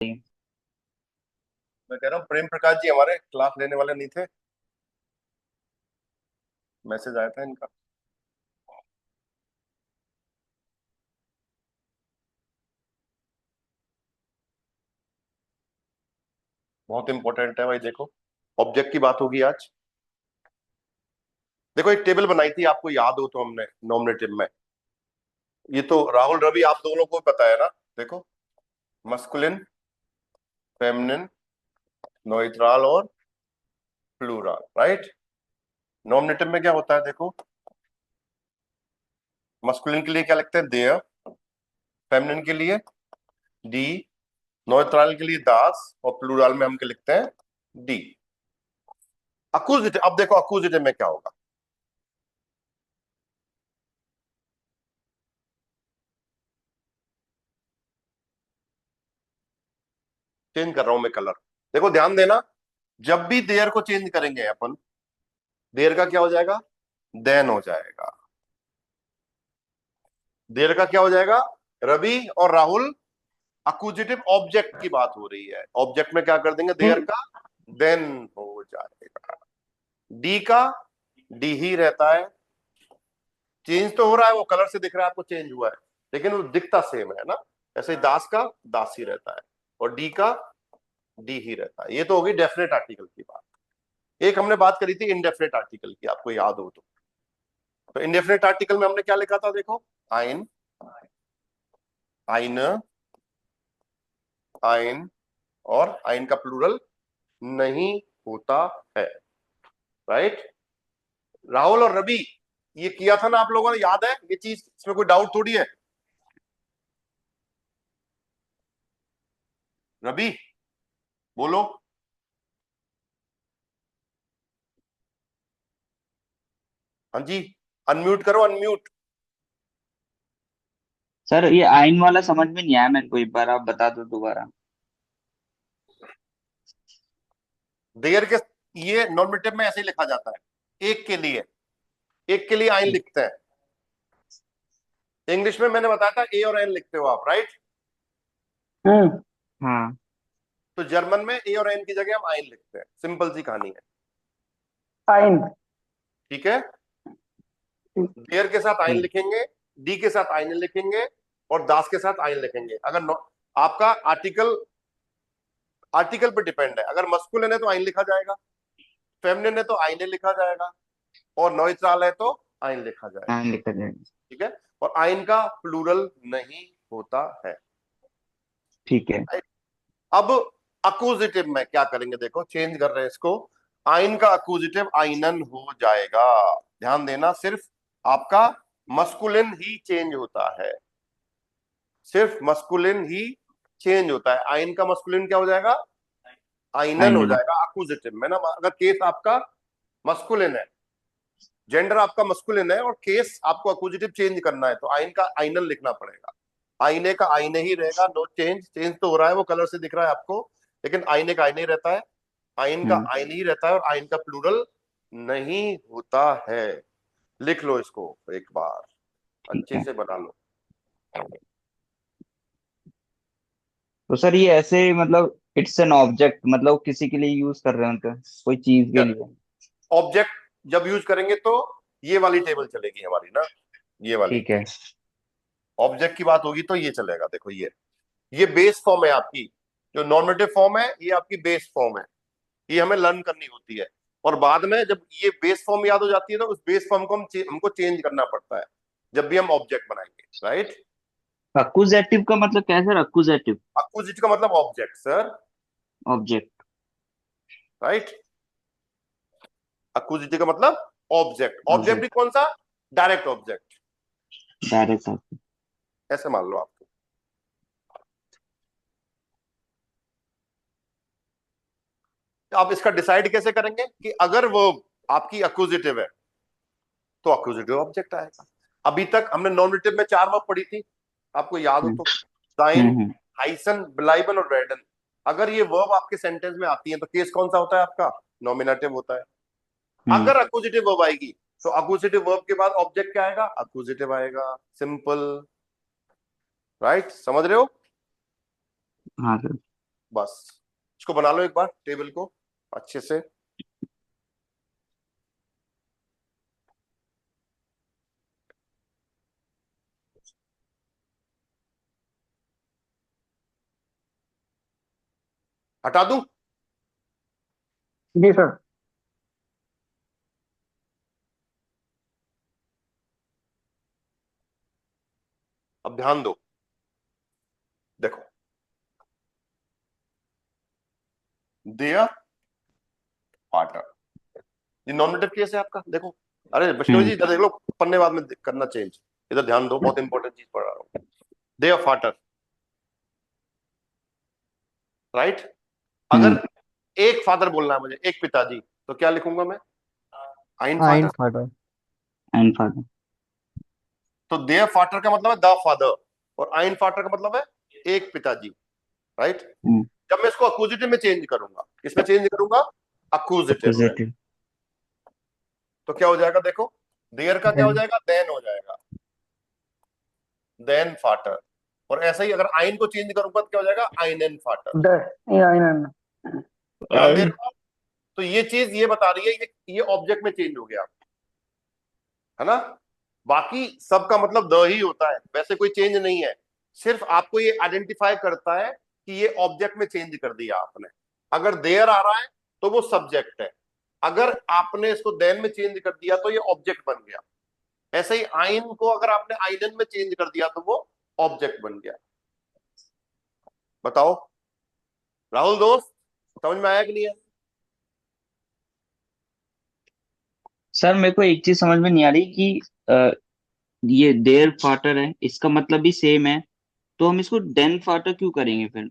मैं कह रहा हूँ प्रेम प्रकाश जी हमारे क्लास लेने वाले नहीं थे। मैसेज आया था इनका। बहुत इंपॉर्टेंट है भाई। देखो, ऑब्जेक्ट की बात होगी आज। देखो, एक टेबल बनाई थी, आपको याद हो तो, हमने नॉमिनेटिव में। ये तो राहुल रवि आप दोनों को पता है ना। देखो, मस्कुलिन, फेमिनिन, नोइट्राल और प्लूरल, राइट। नॉमिनेटिव में क्या होता है देखो, मस्कुलिन के लिए क्या लिखते हैं, देयर। फेमिनिन के लिए डी। नोइट्राल के लिए दास। और प्लूरल में हम क्या लिखते हैं, डी। अक्यूजेटिव, अब देखो अक्यूजेटिव में क्या होगा। चेंज कर रहा हूं मैं कलर। देखो ध्यान देना, जब भी देयर को चेंज करेंगे अपन, देयर का क्या हो जाएगा, देन हो जाएगा। देयर का क्या हो जाएगा, रवि और राहुल। अक्यूजेटिव ऑब्जेक्ट की बात हो रही है, ऑब्जेक्ट में क्या कर देंगे, देयर का देन हो जाएगा। डी का डी ही रहता है। चेंज तो हो रहा है, वो कलर से दिख रहा है आपको चेंज हुआ है, लेकिन वो दिखता सेम है ना। ऐसे ही दास का दास ही रहता है, और डी का डी ही रहता है। ये तो होगी डेफिनेट आर्टिकल की बात। एक हमने बात करी थी इनडेफिनेट आर्टिकल की, आपको याद हो तो इंडेफिनेट आर्टिकल में हमने क्या लिखा था देखो, आइन, आइन, आइन। और आइन का प्लूरल नहीं होता है, राइट। राहुल और रवि, ये किया था ना आप लोगों ने, याद है ये चीज, इसमें कोई डाउट थोड़ी है। रवि बोलो। हाँ जी, अनम्यूट करो, अनम्यूट। सर ये आइन वाला समझ में नहीं आया मेरे को, एक बार आप बता दो दोबारा। देयर के, ये नॉर्मेटिव में ऐसे ही लिखा जाता है, एक के लिए, एक के लिए आइन लिखते हैं। इंग्लिश में मैंने बताया था ए और एन लिखते हो आप, राइट। हम्म। हाँ। तो जर्मन में ए और एन की जगह हम आइन लिखते हैं, सिंपल सी कहानी है। फाइन। ठीक है, देयर के साथ आइन ठीक। लिखेंगे, डी के साथ आइन लिखेंगे, और दास के साथ आइन लिखेंगे। अगर आपका आर्टिकल, आर्टिकल पर डिपेंड है। अगर मस्कुलिन है तो आइन लिखा जाएगा, फेमिनिन है तो आइने लिखा जाएगा, और नॉइट्रल है तो आइन लिखा जाएगा। हाँ, लिख देंगे। ठीक है, और आइन का प्लूरल नहीं होता है। ठीक है। अब अक्यूजिटिव में क्या करेंगे देखो, चेंज कर रहे हैं इसको। आइन का अक्यूजिटिव आइनन हो जाएगा। ध्यान देना, सिर्फ आपका मस्कुलिन ही चेंज होता है, सिर्फ मस्कुलिन ही चेंज होता है। आइन का मस्कुलिन क्या हो जाएगा, आइनन हो आइन। जाएगा अक्यूजिटिव में ना। अगर केस आपका मस्कुलिन है, जेंडर आपका मस्कुलिन है, और केस आपको अक्यूजिटिव चेंज करना है, तो आइन का आइनन लिखना पड़ेगा। आईने का आईने ही रहेगा, नो चेंज। चेंज तो हो रहा है, वो कलर से दिख रहा है आपको, लेकिन आईने का आईने ही रहता है। आइन का हम्म। आइन ही रहता है, और आइन का प्लूरल नहीं होता है। लिख लो इसको एक बार, ठीक अच्छे है। से बना लो। तो सर ये ऐसे मतलब इट्स एन ऑब्जेक्ट, मतलब किसी के लिए यूज कर रहे हैं तो कोई चीज के लिए। ऑब्जेक्ट जब यूज करेंगे तो ये वाली टेबल चलेगी हमारी ना, ये वाली। ठीक है। ऑब्जेक्ट की बात होगी तो ये चलेगा। देखो, ये बेस फॉर्म है आपकी, जो नॉर्मेटिव फॉर्म है ये आपकी बेस फॉर्म है। ये हमें लर्न करनी होती है, और बाद में जब ये बेस फॉर्म याद हो जाती है तो उस बेस फॉर्म को हमको चेंज करना पड़ता है जब भी हम ऑब्जेक्ट बनाएंगे, राइट। अक्यूजेटिव का मतलब क्या है सर? अक्यूजेटिव अक्विजिट का मतलब ऑब्जेक्ट सर, ऑब्जेक्ट। राइट। अक्विजिट का मतलब ऑब्जेक्ट। ऑब्जेक्ट भी ऑब्जेक्ट। कौन सा, डायरेक्ट ऑब्जेक्ट, डायरेक्ट। ऐसे मान लो आपको। आप इसका डिसाइड कैसे करेंगे कि अगर वो आपकी अक्विजिटिव है तो अक्विजिटिव ऑब्जेक्ट आएगा। अभी तक हमने नॉमिनेटिव में चार वर्ब पढ़ी थी, आपको याद हो हम्म। तो, साइन, हम्म। हाइसन, ब्लाइबन और वेडन। अगर ये वर्ब आपके सेंटेंस में आती है तो केस कौन सा होता है आपका, नॉमिनेटिव होता है। हम्म। अगर अक्विजिटिव वर्ब आएगी तो अक्विजिटिव वर्ब के बाद ऑब्जेक्ट क्या आएगा, अक्विजिटिव आएगा, सिंपल, राइट। समझ रहे हो। हाँ सर। बस इसको बना लो एक बार टेबल को अच्छे से। हटा दूं? जी सर। अब ध्यान दो, देखो देयर फादर, ये नॉमिनेटिव केस है आपका, देखो। अरे वैष्णव जी इधर देख लो, पन्ने बाद में करना चेंज, इधर ध्यान दो, बहुत इंपॉर्टेंट चीज पढ़ा रहा हूं। Their father, right. अगर एक फादर बोलना है मुझे, एक पिताजी, तो क्या लिखूंगा मैं? आइन आइन फादर। फादर। And father. तो देयर फादर का मतलब है द फादर, और आइन फादर का मतलब है एक पिताजी, राइट। जब मैं इसको अक्यूजेटिव में चेंज करूंगा, किसमें चेंज करूंगा? अक्यूजेटिव में। अपोजिटिव। तो क्या हो जाएगा देखो, देयर का क्या हो देन जाएगा? देन हो जाएगा, देन फाटर। और ऐसा ही अगर आइन को चेंज करूंगा तो क्या हो जाएगा? आइन एंड फाटर। द ये आइन। ध्यान दे रहे हो? तो ये चीज ये बता रही है, ये ऑब्जेक्ट में चेंज हो गया, है ना। बाकी सबका मतलब द ही होता है, वैसे कोई चेंज नहीं है। सिर्फ आपको ये आइडेंटिफाई करता है कि ये ऑब्जेक्ट में चेंज कर दिया आपने। अगर देयर आ रहा है तो वो सब्जेक्ट है, अगर आपने इसको देन में चेंज कर दिया तो ये ऑब्जेक्ट बन गया। ऐसे ही आइन को अगर आपने आइनन में चेंज कर दिया तो वो ऑब्जेक्ट बन गया। बताओ राहुल दोस्त, समझ में आया कि नहीं है? सर मेरे को एक चीज समझ में नहीं आ रही कि ये देयर फाटर है, इसका मतलब भी सेम है, तो हम इसको डेन फाटर क्यों करेंगे फिर?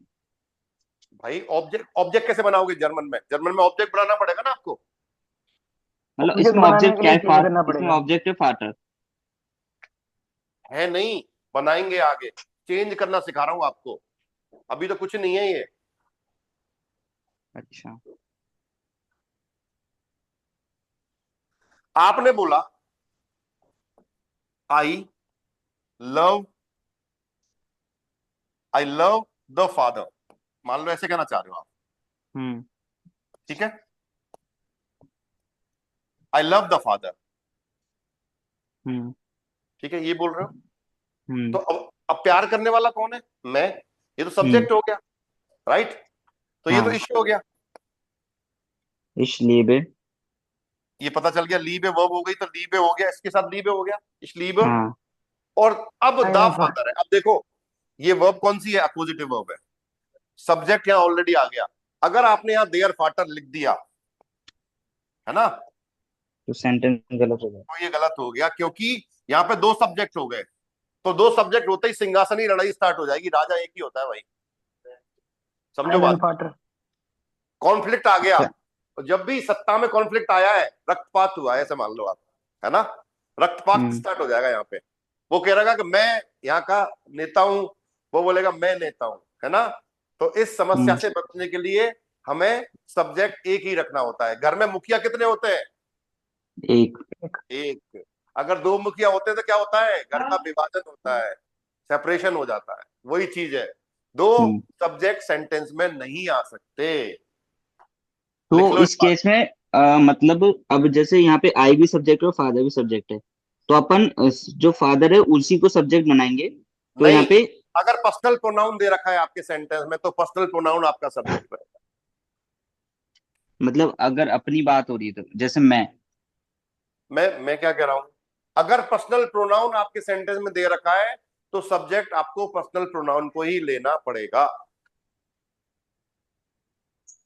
भाई ऑब्जेक्ट, ऑब्जेक्ट कैसे बनाओगे? जर्मन में, जर्मन में ऑब्जेक्ट बनाना पड़ेगा ना आपको। मतलब ऑब्जेक्ट इसमें बनाने ऑब्जेक्ट के क्या लिए है? चेंज करना इसमें पड़ेगा। ऑब्जेक्ट है फाटर। है नहीं, बनाएंगे आगे, चेंज करना सिखा रहा हूं आपको, अभी तो कुछ नहीं है ये। अच्छा। आपने बोला I love, I love the father, मान लो ऐसे कहना चाह रहे हो आप, हम्म। ठीक है। आई लव द फादर, हम्म। ठीक है, ये बोल रहे हो। तो हम्म। अब प्यार करने वाला कौन है? मैं। ये तो हम्म। सब्जेक्ट हो गया, राइट। तो ये तो हाँ। इश्क हो गया। इसलिए बे। ये पता चल गया, लीबे वर्ब हो गई, तो लीबे हो गया, इसके साथ लीबे हो गया, इसलीब। हाँ। और अब आइन द ऑफ। फादर है। अब देखो ये वर्ब कौन सी है? अपोजिटिव वर्ब है, सब्जेक्ट यहां ऑलरेडी आ गया। अगर आपने यहां देयर फादर लिख दिया, है ना, तो सेंटेंस गलत हो गया। तो ये गलत हो गया, क्योंकि यहां पे दो सब्जेक्ट हो गए। तो दो सब्जेक्ट होते ही सिंहासनी लड़ाई स्टार्ट हो जाएगी, राजा एक ही होता है भाई, समझो आइन बात। And father. कॉन्फ्लिक्ट आ गया। अच्छा। तो जब भी सत्ता में कॉन्फ्लिक्ट आया है, रक्तपात हुआ है, ऐसे मान लो आप, है ना, रक्तपात हम्म। स्टार्ट हो जाएगा यहाँ पे। वो कह रहेगा कि मैं यहाँ का नेता हूं, वो बोलेगा मैं नेता हूं, है ना। तो इस समस्या हम्म। से बचने के लिए हमें सब्जेक्ट एक ही रखना होता है। घर में मुखिया कितने होते हैं? एक। एक। अगर दो मुखिया होते हैं तो क्या होता है? घर का विभाजन होता है, सेपरेशन हो जाता है। वही चीज है, दो हम्म। सब्जेक्ट सेंटेंस में नहीं आ सकते। लिख तो लो इस इस बात। केस में मतलब अब जैसे यहाँ पे आई भी सब्जेक्ट है और फादर भी सब्जेक्ट है, तो अपन जो फादर है उसी को सब्जेक्ट बनाएंगे। तो यहाँ नहीं, पे अगर पर्सनल प्रोनाउन दे रखा है आपके सेंटेंस में तो पर्सनल प्रोनाउन आपका सब्जेक्ट है। मतलब अगर अपनी बात हो रही है तो जैसे मैं। मैं क्या कह रहा हूं, अगर पर्सनल प्रोनाउन आपके सेंटेंस में दे रखा है तो सब्जेक्ट आपको पर्सनल प्रोनाउन को ही लेना पड़ेगा।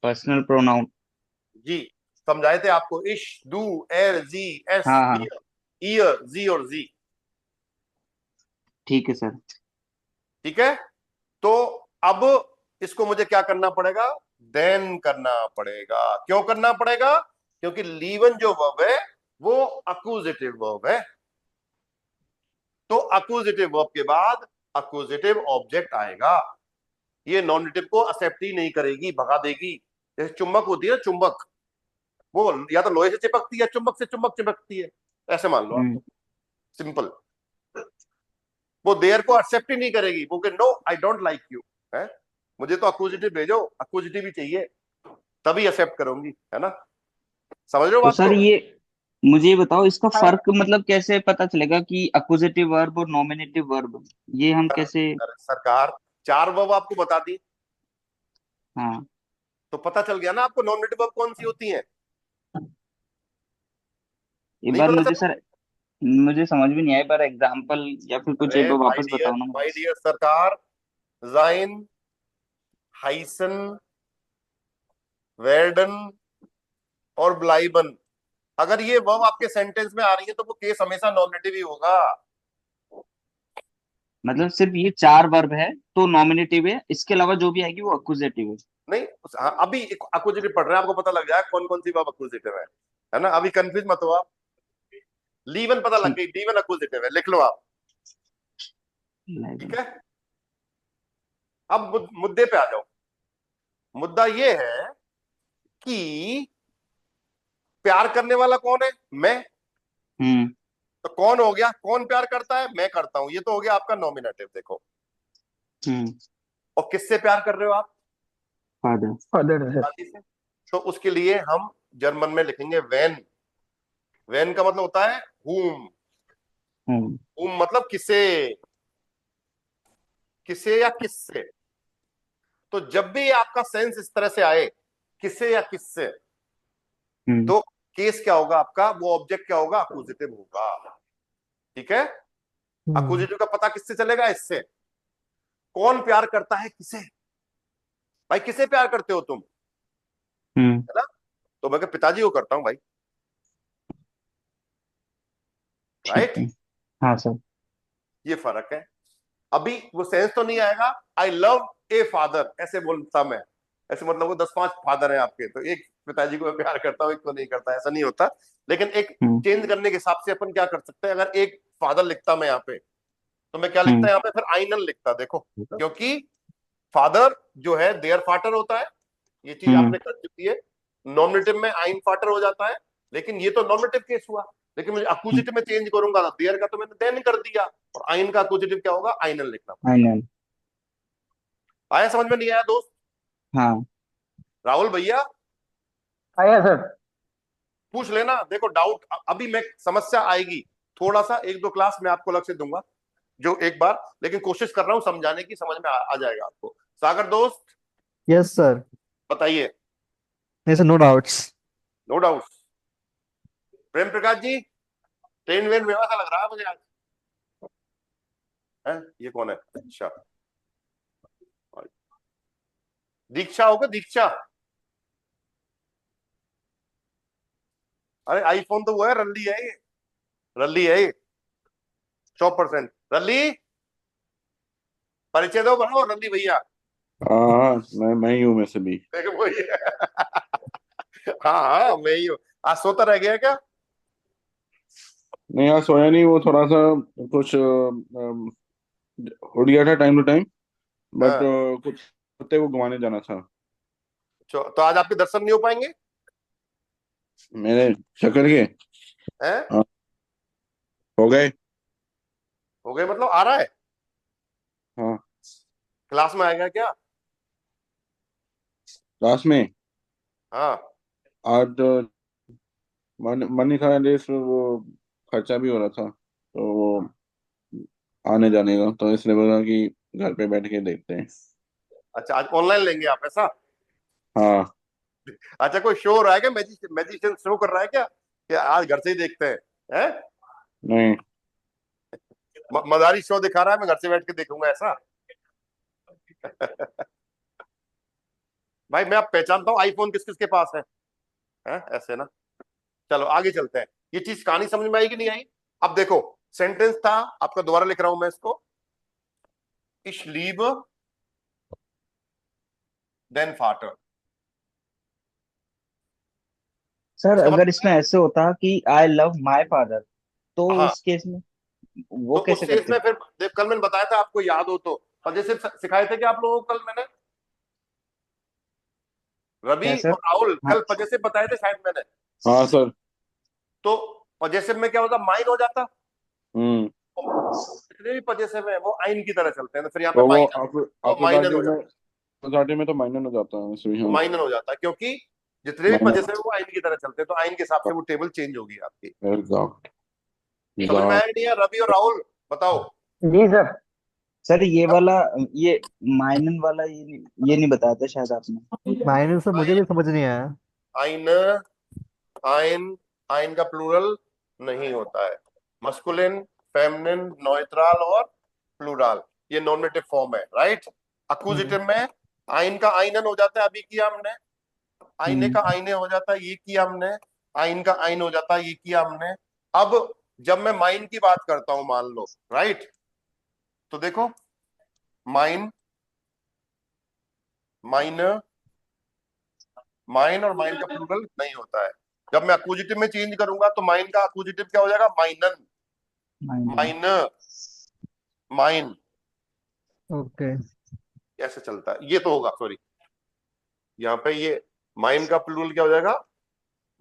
Personal pronoun. जी, समझाए थे आपको, इश, डू, एर, जी, एस, हाँ हाँ। हियर, ईयर, जी और जी। ठीक है सर। ठीक है। तो अब इसको मुझे क्या करना पड़ेगा? देन करना पड़ेगा। क्यों करना पड़ेगा? क्योंकि लीवन जो वर्ब है वो अक्यूजेटिव वर्ब है। तो अक्यूजेटिव वर्ब के बाद अक्यूजेटिव ऑब्जेक्ट आएगा। ये नॉनेटिव को एक्सेप्ट ही नहीं करेगी, भगा देगी। जैसे चुंबक होती है ना, चुंबक, वो या तो लोहे से चिपकती है, चुंबक से चुंबक चिपकती है, ऐसे मान लो आप, हम्म। सिंपल। वो देयर को एक्सेप्ट ही नहीं करेगी, वो no I don't like you है, मुझे तो अक्यूजेटिव भेजो, अक्यूजेटिव ही चाहिए, तभी एक्सेप्ट करूंगी, है ना? समझ रहे हो तो बात सर को? ये मुझे ये बताओ, इसका फर्क मतलब कैसे पता चलेगा कि अक्वजिटिव वर्ब और नॉमिनेटिव वर्ब, ये हम कैसे? अरे सरकार, 4 वर्ब आपको बता दी, हाँ, तो पता चल गया ना आपको नॉमिनेटिव वर्ब कौन सी होती है? एक नहीं बार पता मुझे चला? सर, मुझे समझ में नहीं आया, पर एग्जांपल या फिर कुछ एक अरे बार वापस बताओ ना माय मुझे। डियर सरकार, जाइन, हाइसन, वेर्डन और ब्लाइबन, अगर ये वर्ब आपके सेंटेंस में आ रही है तो वो केस हमेशा नॉमिनेटिव ही होगा। मतलब सिर्फ ये 4 वर्ब है तो नॉमिनेटिव है, इसके अलावा जो भी आएगी वो अक्यूजेटिव है? नहीं, हाँ, अभी अक्यूजेटिव पढ़ रहे हैं, आपको पता लग जाएगा कौन कौन सी वर्ब अक्यूजेटिव है ना? अभी कंफ्यूज मत हो आप। लीवन पता लग ठीक। गई, लीवन अक्यूजेटिव है, लिख लो आप। ठीक 11। है, अब मुद्दे पे आ जाओ। मुद्दा ये है कि प्यार करने वाला कौन है? मैं। हम्म। तो कौन हो गया, कौन प्यार करता है? मैं करता हूं, ये तो हो गया आपका नॉमिनेटिव, देखो। हम्म। और किससे प्यार कर रहे हो आप? फादर। फादर है। शादी से। तो उसके लिए हम जर्मन में लिखेंगे वेन। वेन का मतलब होता है हुम। हम्म। हुम मतलब किसे, किसे या किससे। तो जब भी आपका सेंस इस तरह से आए, किसे या किससे, हम्म। तो केस क्या होगा आपका, वो ऑब्जेक्ट क्या होगा? अक्यूजेटिव होगा। ठीक है, अक्यूजेटिव का पता किससे चलेगा? इससे। कौन प्यार करता है किसे? भाई किसे प्यार करते हो तुम? हम्म। है ना? तो मैं कहा, पिताजी को करता हूं भाई। ठीक राइट? है। हाँ सर। ये फर्क है। अभी वो सेंस तो नहीं आएगा, आई लव ए फादर ऐसे बोलता मैं, ऐसे मतलब वो 10-5 फादर हैं आपके, तो एक पिताजी को मैं प्यार करता हूं, एक को नहीं करता, ऐसा नहीं होता। लेकिन एक हम्म। चेंज करने के हिसाब से अपन क्या कर सकते हैं, अगर एक फादर लिखता मैं यहाँ पे, तो मैं क्या लिखता हम्म। यहाँ पे फिर? आइनन लिखता, देखो। क्योंकि फादर जो है देयर फाटर होता है, ये चीज हम्म। आपने कर चुकी है। नॉमिनेटिव में आइन फाटर हो जाता है, लेकिन ये तो नॉमिनेटिव केस हुआ। लेकिन मुझे अक्यूजेटिव में चेंज करूंगा, देयर का तो मैंने देन कर दिया, और आइन का अक्यूजेटिव क्या होगा? आइनन लिखना आई पड़ेगा। नो। आया समझ में? नहीं आया दोस्त? हाँ। राहुल भैया, आया सर। पूछ लेना, देखो डाउट अभी मैं, समस्या आएगी थोड़ा सा, 1-2 क्लास मैं आपको अलग से दूंगा, जो एक बार, लेकिन कोशिश कर रहा हूं समझाने की, समझ में आ जाएगा आपको। सागर दोस्त, यस सर। बताइए। नहीं sir, no doubts. No doubt. Prem Prakash ji, train वेन में ऐसा लग रहा है मुझे आज। है ये कौन है? अच्छा, दीक्षा होगा, दीक्षा। अरे आईफोन तो वो है, रल्ली है ये, रल्ली है ये, 100% रल्ली। परिचय दो बढ़ाओ, रल्ली भैया। हाँ, मैं ही हूँ में से भी। देखो वही है। हाँ हाँ, मैं ही हूँ। आज सोता रह गया क्या? नहीं, यार सोया नहीं, वो थोड़ा सा कुछ उठ गया था टाइम टू टाइम, बट हाँ, कुछ कुत्ते को घुमाने जाना था। तो आज आपके दर्शन नहीं हो पाएंगे? मेरे शक्कर के। हैं? हाँ, हो गए। हो गए मतलब आ रहा है? हाँ, क्लास में आएगा क्या? क्लास में हाँ। आज मन नहीं था, रेस वो खर्चा भी हो रहा था, तो वो आने जाने का, तो इसलिए बोला कि घर पे बैठ के देखते हैं। अच्छा, आज ऑनलाइन लेंगे आप ऐसा? हाँ। अच्छा, कोई शो हो रहा है क्या? मैजिशियन शो कर रहा है क्या, कि आज घर से ही देखते हैं? हैं? नहीं। मदारी शो दिखा रहा है, मैं घर से बैठ के देखूंगा ऐसा? भाई मैं अब पहचानता हूँ आईफोन किस किस के पास है। हैं? ऐसे ना। चलो आगे चलते हैं। ये चीज कहानी समझ में आई कि नहीं आई? अब देखो, सेंटेंस था आपका, दोबारा लिख रहा हूं मैं इसको। Ich liebe den Vater। Sir इसका अगर मतलब इसमें ऐसे होता कि आई लव माई फादर, तो हाँ, उस केस में वो तो कैसे उस केस करते? में फिर कल मैंने बताया था आपको, याद हो तो, और जैसे सिखाए थे कि आप लोगों को कल मैंने, क्या रवि सर? और राहुल हाँ। कल जैसे बताए थे शायद मैंने। हाँ सर। तो पजेसिव में क्या होता? माइन हो जाता। हम्म। जितने भी पजेसिव है वो आइन की तरह चलते हैं, तो फिर यहाँ पे तो वो माइनर, तो माइनर अपोजिटिव हो में जाता। सोसाइटी में तो माइनर हो जाता है इसमें, हाँ। माइनर हो जाता है क्योंकि जितने भी माइनर, पजेसिव है वो आइन की तरह चलते हैं, तो आइन के हिसाब से वो टेबल चेंज होगी आपकी। एग्जैक्ट, समझ में आया नहीं यार? रवि और राहुल बताओ। जी सर। सर ये वाला, ये माइनन वाला, ये नहीं बताया था शायद आपने। माइनस से मुझे भी समझ नहीं आया। आइन, आइन, आइन का प्लूरल नहीं होता है। मस्कुलिन, फेमिनिन, नॉइट्रल और प्लूरल, ये नॉमिनेटिव फॉर्म है, राइट। अक्यूजेटिव में आइन का आइनन हो जाता है, अभी किया हमने। आईने का आईने हो जाता है, ये किया हमने। आइन का आइन हो जाता है, ये किया हमने। अब जब मैं माइन की बात करता हूं, मान लो, राइट, तो देखो, माइन, माइनर, माइन और माइन का प्लूरल नहीं होता है। जब मैं अक्यूजेटिव में चेंज करूंगा तो माइन का अक्यूजेटिव क्या हो जाएगा? माइनन, माइनन। माइनर, माइन, ओके। ऐसे चलता है। ये तो होगा, सॉरी, यहाँ पे ये माइन का प्लूरल क्या हो जाएगा?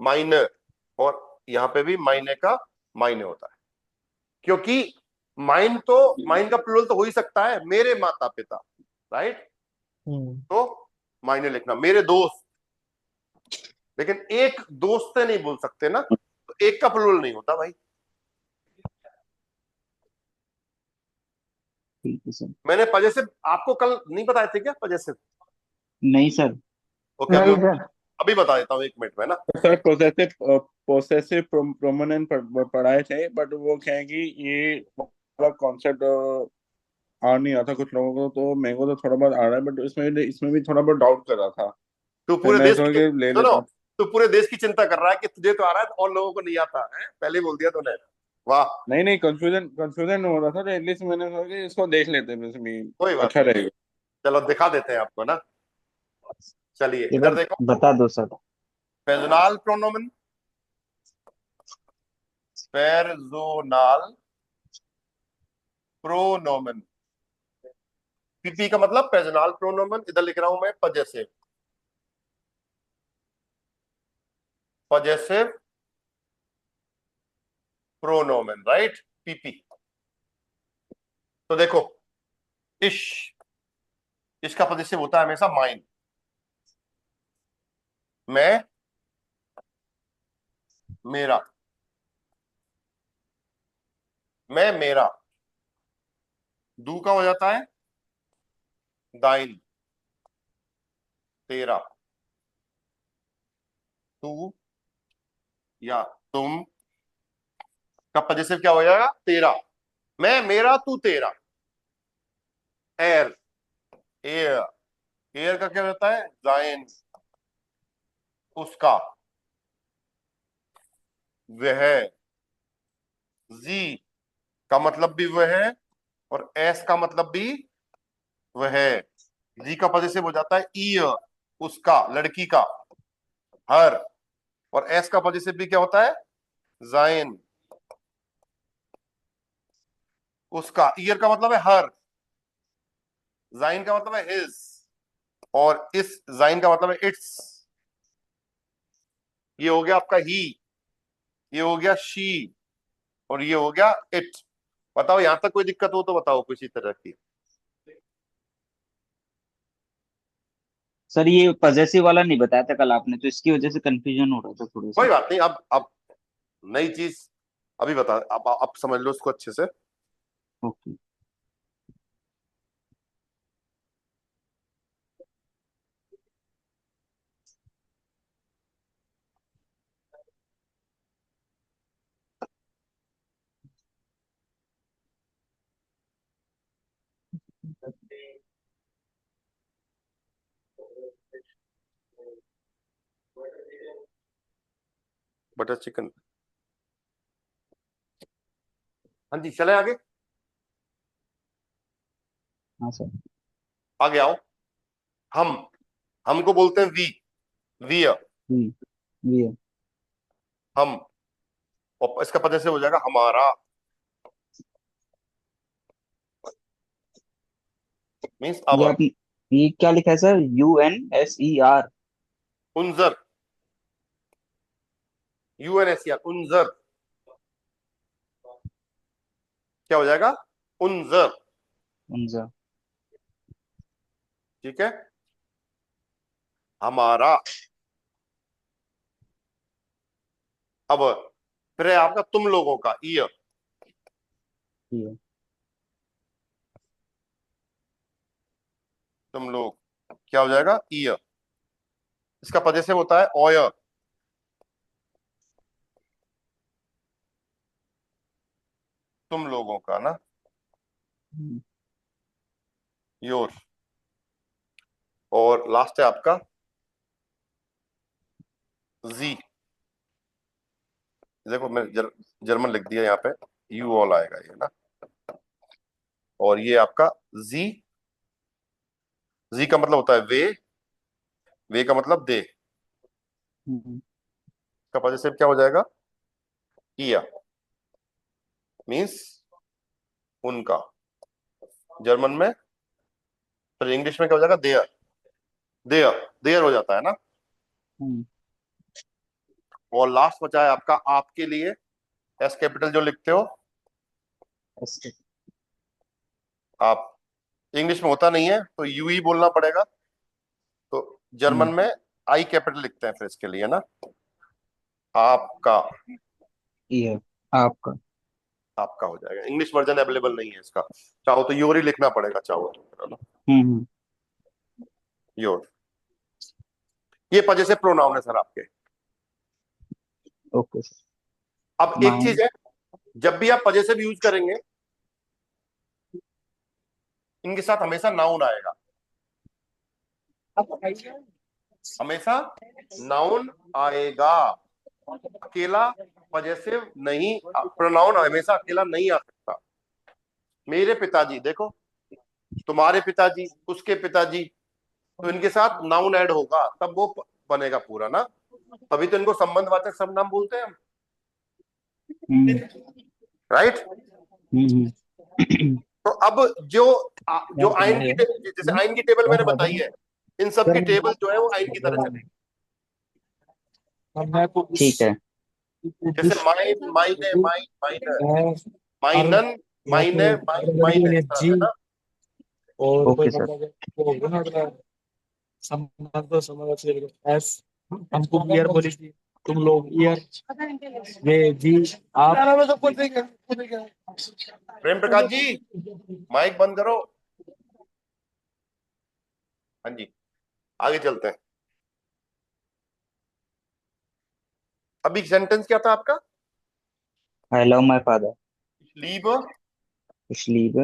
माइनर। और यहाँ पे भी माइने का माइने होता है, क्योंकि माइन तो, माइन का प्लूरल तो हो ही सकता है, मेरे माता पिता, राइट। तो मायने लिखना, मेरे दोस्त। लेकिन एक दोस्त से नहीं बोल सकते ना, तो एक का प्लूरल नहीं होता भाई। ठीक है सर। मैंने पजेसिव आपको कल नहीं बताए थे क्या? पजेसिव, नहीं सर। ओके, अभी नहीं सर। अभी बता देता हूँ, 1 मिनट में ना। सर पोसेसिव, पोसेसिव प्रोमिनेंट पढ़ाए थे, बट वो क्या है कि ये वाला कॉन्सेप्ट आ नहीं रहा था कुछ लोगों को, तो मेरे को तो थोड़ा बहुत आ रहा है, बट इसमें भी थोड़ा बहुत डाउट कर रहा था। तू फिर पूरे मैं देश सोचा की, कि ले सुनो, लेता हूँ। तू पूरे देश की चिंता कर रहा है कि तुझे तो आ रहा है और लोगों को नहीं आता है, पहले ही बोल दिया तूने। वाह, नहीं नहीं, कंफ्यूजन कंफ्यूजन हो रहा था, तो एटलीस्ट मैंने सोचा कि इसको देख लेते हैं, वैसे भी कोई बात अच्छा नहीं, रहेगा। चलो दिखा देते हैं आपको ना। चलिए एक इधर बार देखो, बता दो सर। पेजोनाल प्रोनोमेन, पेरजोनाल प्रोनोमेन। पीपी का मतलब पेजोनाल प्रोनोमेन, इधर लिख रहा हूं मैं पजेसिव, पजेसिव प्रोनोमेन, राइट, पीपी। तो देखो, इश, इसका पजेसिव होता है हमेशा माइन। मैं, मेरा, मैं मेरा। दू का हो जाता है दाइन, तेरा। तू या तुम का पजेसिव क्या हो जाएगा? तेरा। मैं मेरा, तू तेरा। एयर, एयर, एयर का क्या होता है? जाइन, उसका, वह। जी का मतलब भी वह है, और एस का मतलब भी वह। जी का पजेसिव हो जाता है ईयर, उसका, लड़की का, हर। और एस का पजेसिव भी क्या होता है? जाइन, उसका। ईयर का मतलब है हर, जाइन का मतलब है हिज, और इस जाइन का मतलब है इट्स। ये हो गया आपका ही, ये हो गया शी, और ये हो गया इट। बताओ, यहां तक कोई दिक्कत हो तो बताओ किसी तरह की। सर ये पजेसिव वाला नहीं बताया था कल आपने, तो इसकी वजह से कंफ्यूजन हो रहा था थोड़ा कोई सा। बात नहीं, अब नई चीज अभी बता, अब समझ लो उसको अच्छे से। ओके। Butter chicken. हाँ जी, चले आगे, हाँ सर। आगे आओ। हम, हमको बोलते हैं वी, वी, हम्म। ये हम। और इसका पता से हो जाएगा हमारा, मीन्स ये अवर। आप, ये क्या लिखा है सर? UNSER। उनजर, यूएनएससीआर, उनजर। क्या हो जाएगा? उनजर। उनजा। ठीक है। हमारा। अब फिर है आपका तुम लोगों का, ईयर। ये तुम लोग, क्या हो जाएगा, ईयर। इसका पजेसिव होता है ऑयर। तुम लोगों का ना, योर। और लास्ट है आपका जी। देखो मैं जर्मन लिख दिया यहाँ पे, यू ऑल आएगा ये ना। और ये आपका जी। जी का मतलब होता है वे का मतलब दे। इसका पजेसिव क्या हो जाएगा, किया, मीन्स उनका। जर्मन में, फिर इंग्लिश में क्या हो जाएगा, देयर। देयर, देयर हो जाता है ना। और लास्ट बचा है आपका आपके लिए, एस कैपिटल जो लिखते हो ऐसे। आप। इंग्लिश में होता नहीं है तो यू ही बोलना पड़ेगा। तो जर्मन में आई कैपिटल लिखते हैं फिर इसके लिए ना, आपका। ये आपका। आपका हो जाएगा। इंग्लिश वर्जन अवेलेबल नहीं है इसका, चाहो तो योर ही लिखना पड़ेगा, चाहो तो, है ना, हम्म। योर। ये पजेसिव प्रोनाउन है सर आपके। Okay sir. अब एक चीज माइन। है, जब भी आप पजेसिव यूज करेंगे, इनके साथ हमेशा नाउन आएगा। हमेशा नाउन आएगा, अकेला पजेसिव नहीं। प्रोनाउन हमेशा अकेला नहीं आ सकता। मेरे पिताजी, देखो, तुम्हारे पिताजी, उसके पिताजी, तो इनके साथ नाउन ऐड होगा तब वो बनेगा पूरा ना। तभी तो इनको संबंधवाचक सर्वनाम बोलते हैं हम, हम्म। राइट। तो अब जो आइन की जैसे आइन की टेबल मैंने बताई है, इन सब की टेबल जो है वो आइन की तरह चलेगी। ठीक है। जैसे माइन, माइने, माइन, माइनर, माइनन, माइने, माइन, माइने, इस तरह से ना। और कोई ओके सर। मतलब वो होगा ना मतलब संबंध तो समझ से एस हमको ईयर बोली थी तुम लोग ईयर वे जी आप प्रेम प्रकाश जी, माइक बंद करो। हाँ जी, आगे चलते हैं। अभी सेंटेंस क्या था आपका, आई लव माय फादर। लीव Ich liebe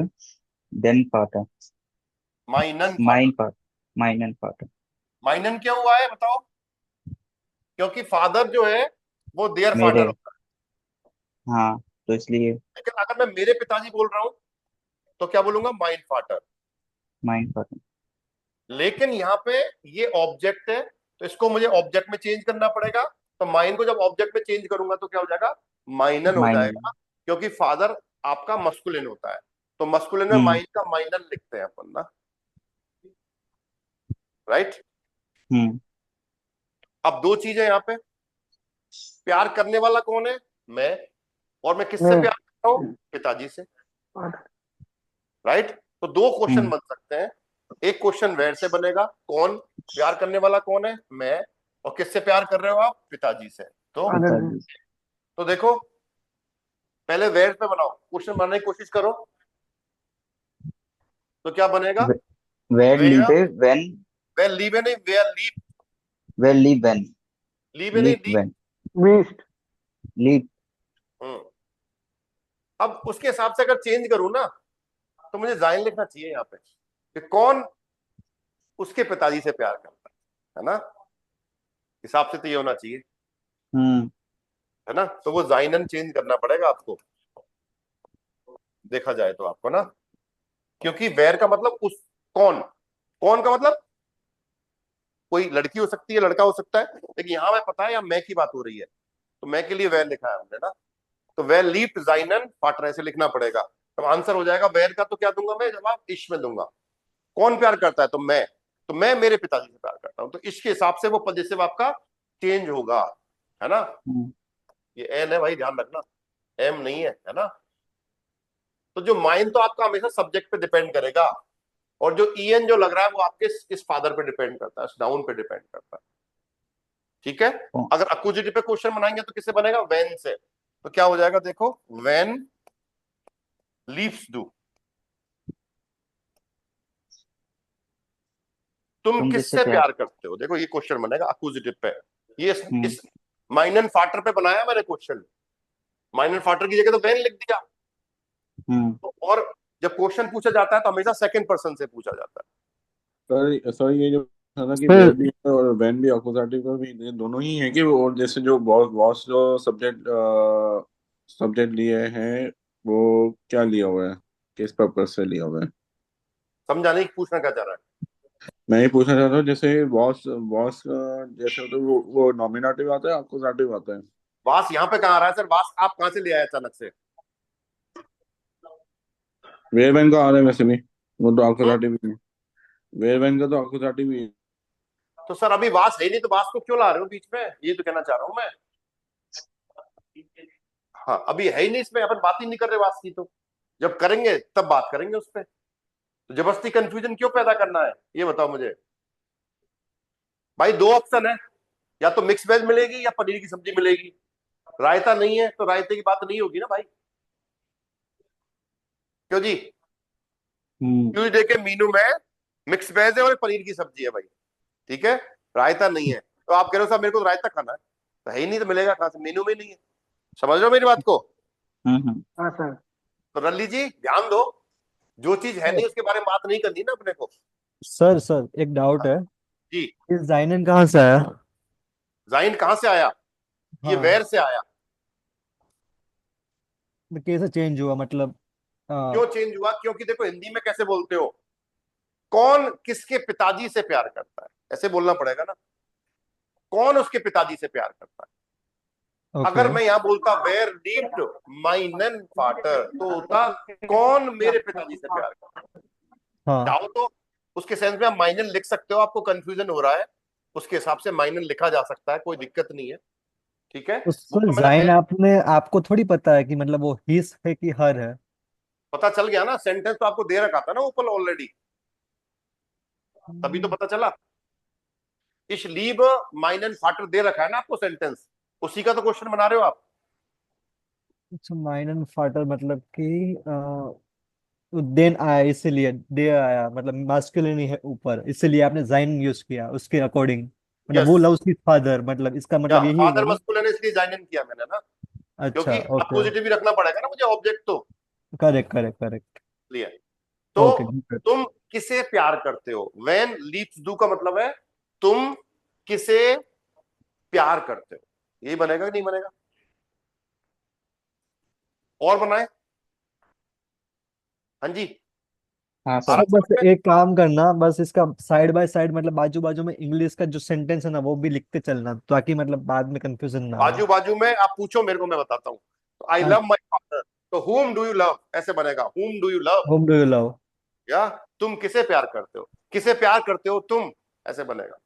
den Vater. माइनन father. Mein Vater. Meinen Vater. माइनन क्या हुआ है बताओ, क्योंकि फादर जो है वो देयर फादर मेरे। होता हाँ, तो इसलिए है। लेकिन अगर मैं मेरे पिताजी बोल रहा हूं तो क्या बोलूंगा, माइन फादर। Mine father. लेकिन यहाँ पे ये ऑब्जेक्ट है, तो इसको मुझे ऑब्जेक्ट में चेंज करना पड़ेगा। तो माइन को जब ऑब्जेक्ट में चेंज करूंगा तो क्या हो जाएगा, माइनन हो माइन। जाएगा। क्योंकि फादर आपका मस्कुलिन होता है, तो मस्कुलिन में हम्म। माइन का माइनन लिखते हैं अपन ना, राइट। हम्म। अब दो चीजें यहाँ पे, प्यार करने वाला कौन है, मैं। और मैं किससे मैं प्यार करता हूँ, पिताजी से, राइट। तो दो क्वेश्चन हम्म। बन सकते हैं। एक क्वेश्चन वेर से बनेगा, कौन प्यार करने वाला कौन है, मैं। और किससे प्यार कर रहे हो आप, पिताजी से। पिताजी। तो देखो, पहले वेर पे बनाओ, क्वेश्चन बनाने की कोशिश करो, तो क्या बनेगा, Where where. live when where live नहीं, where live. where live when live नहीं, live लीव। when live। हम्म। अब उसके हिसाब से अगर चेंज करूं ना, तो मुझे जाइन लिखना चाहिए यहाँ पे कि कौन उसके पिताजी से प्यार करता है ना। हिसाब से तो ये होना चाहिए, हम्म। है ना। तो वो जाइनन चेंज करना पड़ेगा आपको, देखा जाए तो आपको ना। क्योंकि वेर का मतलब उस, कौन, कौन का मतलब कोई लड़की हो सकती है, लड़का हो सकता है, लेकिन यहां मैं पता है यहाँ मैं की बात हो रही है, तो मैं के लिए वेर लिखा है हमने ना। तो वेर लीप जाइनन पार्टनर ऐसे लिखना पड़ेगा। तो आंसर हो जाएगा वेर का, तो क्या दूंगा मैं जवाब, इश्क में दूंगा। कौन प्यार करता है, तो मैं मेरे पिताजी से प्यार करता हूं, तो इसके हिसाब से वो पजेसिव आपका चेंज होगा, है ना। हम्म। ये एन है भाई, ध्यान रखना, एम नहीं है, है ना। तो जो माइन तो आपका हमेशा सब्जेक्ट पे डिपेंड करेगा, और जो ईएन जो लग रहा है वो आपके इस फादर पे डिपेंड करता है, इस नाउन पे डिपेंड करता है। ठीक है, ओ, अगर अक्यूजेटिव पे क्वेश्चन बनाएंगे तो किससे बनेगा, व्हेन से। तो क्या हो जाएगा, देखो, व्हेन लीव्स डू, तुम तुम किससे किससे प्यार। प्यार करते हो, देखो ये क्वेश्चन बनेगा अक्यूजेटिव पे। ये हम्म इस माइनन फाटर पे बनाया मैंने क्वेश्चन, माइनर फाटर की जगह तो वेन लिख दिया। हम्म तो और जब क्वेश्चन पूछा जाता है तो हमेशा सेकंड पर्सन से पूछा जाता है। सर सर ये जो था ना कि सर वेयर भी है और वैन भी अकुजाटिव का भी, ये दोनों ही है कि, और जैसे जो बॉस बॉस जो सब्जेक्ट सब्जेक्ट लिए हैं, वो क्या लिया हुआ है, किस पर्पज से लिया हुआ है। समझा नहीं पूछना क्या चाह रहा है। मैं ये पूछना चाहता हूँ, जैसे बॉस बॉस जैसे होता है, वो नॉमिनेटिव आता है, अकुजाटिव आता है। वास यहाँ पे कहाँ आ रहा है सर, वास आप कहाँ से ले आए अचानक से। वेयर वैन का आ रहा है वैसे भी, वो तो हम्म? अकुजाटिव ही है। वेयर वैन का तो अकुजाटिव ही है। तो सर अभी वास है नहीं तो वास को क्यों ला रहे हो बीच में, ये तो कहना चाह रहा हूँ मैं। हाँ अभी है ही नहीं इसमें, अपन बात ही नहीं कर रहे वास की, तो जब करेंगे तब बात करेंगे उस पर। तो जबरदस्ती कंफ्यूजन क्यों पैदा करना है, ये बताओ मुझे। भाई दो ऑप्शन है, या तो मिक्स वेज मिलेगी या पनीर की सब्जी मिलेगी। रायता नहीं है तो रायते की बात नहीं होगी ना भाई, क्यों जी। हम्म ट्यूजडे के मेनू में मिक्स वेज है और पनीर की सब्जी है भाई, ठीक है, रायता नहीं है। तो आप कह रहे हो साहब मेरे को तो रायता खाना है, तो है ही नहीं तो मिलेगा कहां से, मेनू में नहीं है। समझ रहे हो मेरी बात को। हम्म। हाँ सर। तो रल्ली जी ध्यान दो, जो चीज है नहीं उसके बारे में बात नहीं करनी ना अपने को। सर सर एक डाउट है, जी, इस जाइनन कहाँ से आया? जाइन कहां से आया, ये हाँ, वेर से आया। तो कैसे चेंज हुआ मतलब? क्यों चेंज हुआ, क्योंकि देखो हिंदी में कैसे बोलते हो, कौन किसके पिताजी से प्यार करता है, ऐसे बोलना पड़ेगा ना, कौन उसके पिताजी से प्यार करता है। ओके। अगर मैं यहां बोलता where did my nun father, तो होता कौन मेरे पिताजी से प्यार करता है। हाँ, चाहो तो उसके सेंस में आप माइनन लिख सकते हो, आपको कंफ्यूजन हो रहा है उसके हिसाब से माइनन लिखा जा सकता है, कोई दिक्कत नहीं है। ठीक है, तो वो सर तो मैंने जाइन आपने आपको थोड़ी पता है कि मतलब वो हिस है कि हर है? पता चल गया ना, सेंटेंस तो आपको दे रखा था ना ऊपर ऑलरेडी, तभी तो हम्म, पता चला। इस लीब माइनन फाटर दे रखा है ना आपको सेंटेंस, उसी का तो क्वेश्चन बना रहे हो आप। अच्छा, माइनन फाटर मतलब कि देन आया इसीलिए दे आया, मतलब मास्कुलिन ही है ऊपर, इसीलिए आपने जाइन यूज किया उसके अकॉर्डिंग, मतलब यस, वो लव्स हिज फादर, मतलब इसका या मतलब यही हुआ फादर ना? मस्कुलिन है इसलिए जाइन इन किया मैंने ना, अच्छा, क्योंकि ओके। अपोजिटिव भी रखना पड़ेगा ना मुझे ऑब्जेक्ट तो, करेक्ट करेक्ट करेक्ट। लिए। तो ओके। तुम किसे प्यार करते हो, व्हेन लीव्स डू का मतलब है तुम किसे प्यार करते हो, यही बनेगा कि नहीं बनेगा, और बनाए। हाँ जी, हाँ आ सर। रहा सर समझ बस में। एक काम करना, बस इसका साइड बाय साइड मतलब बाजू बाजू में इंग्लिश का जो सेंटेंस है ना वो भी लिखते चलना, ताकि मतलब बाद में कंफ्यूजन ना हो। बाजू बाजू में आप पूछो मेरे को, मैं बताता हूं। तो आई हाँ, लव माई फादर, तो हुम डू यू लव ऐसे बनेगा, हुम do you love, home do you love. या तुम किसे प्यार करते हो, किसे प्यार करते हो तुम, ऐसे बनेगा।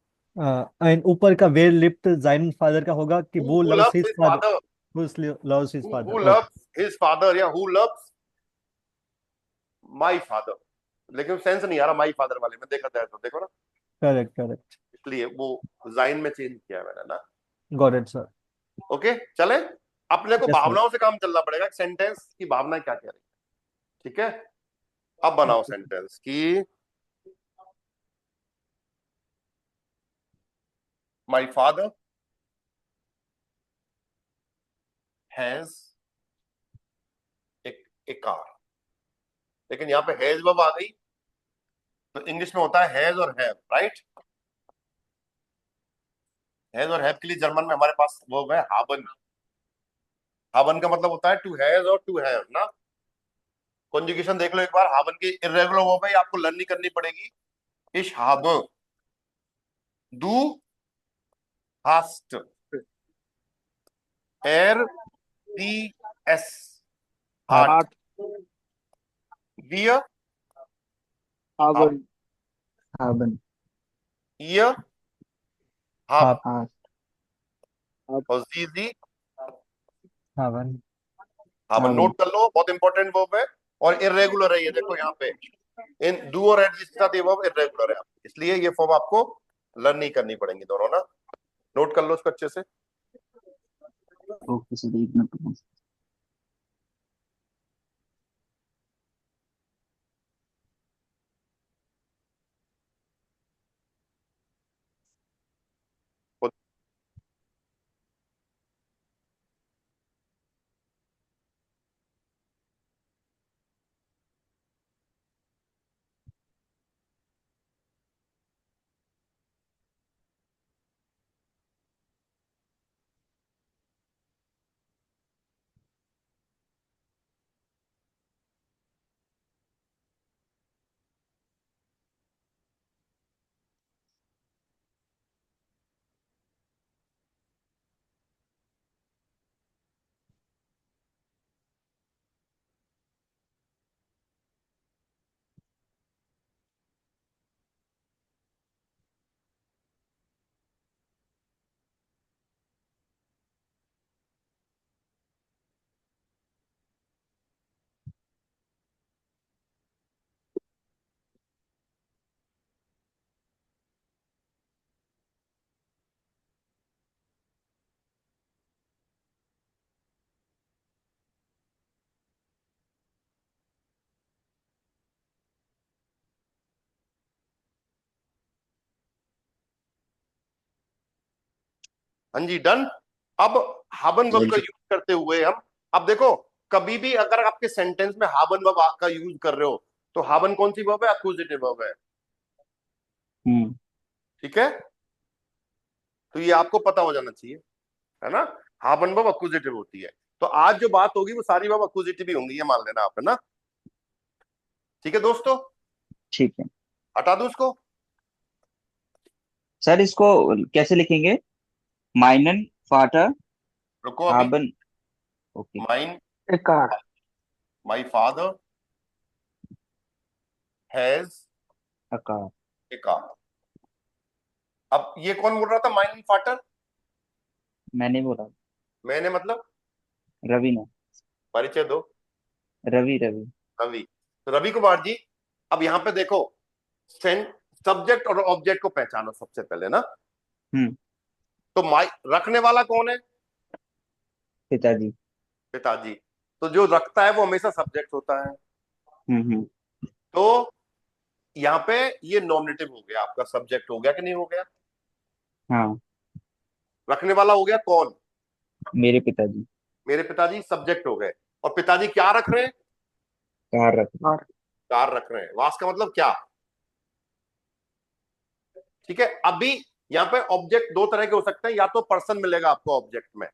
एंड ऊपर का वेर लिप्ट जाइन फादर का होगा कि वो who loves loves his his father, father, who loves his who father. Okay. Loves his father, या हु लव्स माई फादर। लेकिन सेंस नहीं आ रहा माई फादर वाले में, देखा जाए तो देखो ना, करेक्ट करेक्ट। इसलिए वो जाइन में चेंज किया मैंने ना। Got it sir. ओके चले, अपने को यस सर। भावनाओं से काम चलना पड़ेगा, सेंटेंस की भावना क्या कह रही है। ठीक है, अब बनाओ सेंटेंस की, माई फादर हैज ए कार, लेकिन यहाँ पे हैज वर्ब आ गई, तो इंग्लिश में होता है हैज और हैव, राइट। हैज और हैव के लिए जर्मन में हमारे पास वर्ब है हाबन, हाबन का मतलब होता है टू हैज और टू हैव ना। कॉन्जुगेशन देख लो एक बार, हाबन की इर्रेगुलर वर्ब है, आपको लर्न नहीं करनी पड़ेगी। इश हाब, डू, हास्ट, एर, टी, एस, हार्ट। हार्ट, आठ। बियर, हाफ, आवन। हाबन। ईयर, हाफ, हाफ। हाँ। आप। और जीजी, हाबन। हाबन। हाँ बन। नोट कर लो, बहुत इंपॉर्टेंट वर्ब है, और इरेगुलर है ये, देखो यहाँ पे इन डू और एट जिसके साथ ये वर्ब इर्रेगुलर है, इसलिए ये फॉर्म आपको लर्न नहीं करनी पड़ेंगी दोनों ना। नोट कर लो इसको अच्छे से। ओके सर, एक मिनट। हाँ जी, डन। अब हाबन वर्ब का यूज करते हुए हम, अब देखो कभी भी अगर आपके सेंटेंस में हाबन वर्ब का यूज कर रहे हो तो हाबन कौन सी वर्ब है? अक्यूजेटिव वर्ब है, हम्म। ठीक है? तो ये आपको पता हो जाना चाहिए, है ना? हाबन वर्ब अक्यूजेटिव होती है। तो आज जो बात होगी वो सारी वर्ब अक्यूजेटिव ही होंगी, ये मान लेना आप, है ना? ठीक है दोस्तों, ठीक है हटा दो इसको। सर, इसको कैसे लिखेंगे? माइनन फाटर रुको अभी। हाबन। ओके। माइन A car. My father has a car. A car. अब ये कौन बोल रहा था माइन फाटर? मैंने बोला। मैंने मतलब रवि ने। परिचय दो। रवि रवि। रवि। तो रवि कुमार जी, अब यहां पे देखो, सब्जेक्ट और ऑब्जेक्ट को पहचानो सबसे पहले ना। हम्म। तो माई रखने वाला कौन है? पिताजी। पिताजी। तो जो रखता है वो हमेशा सब्जेक्ट होता है। हम्म। तो यहाँ पे ये नॉमिनेटिव हो गया, आपका सब्जेक्ट हो गया कि नहीं हो गया? हाँ। रखने वाला हो गया कौन? मेरे पिताजी। मेरे पिताजी सब्जेक्ट हो गए। और पिताजी क्या रख रहे हैं? कार रख। Car. कार रख रहे हैं। वास का मतलब क्या? ठीक है। अभी यहाँ पे ऑब्जेक्ट दो तरह के हो सकते हैं, या तो पर्सन मिलेगा आपको ऑब्जेक्ट में,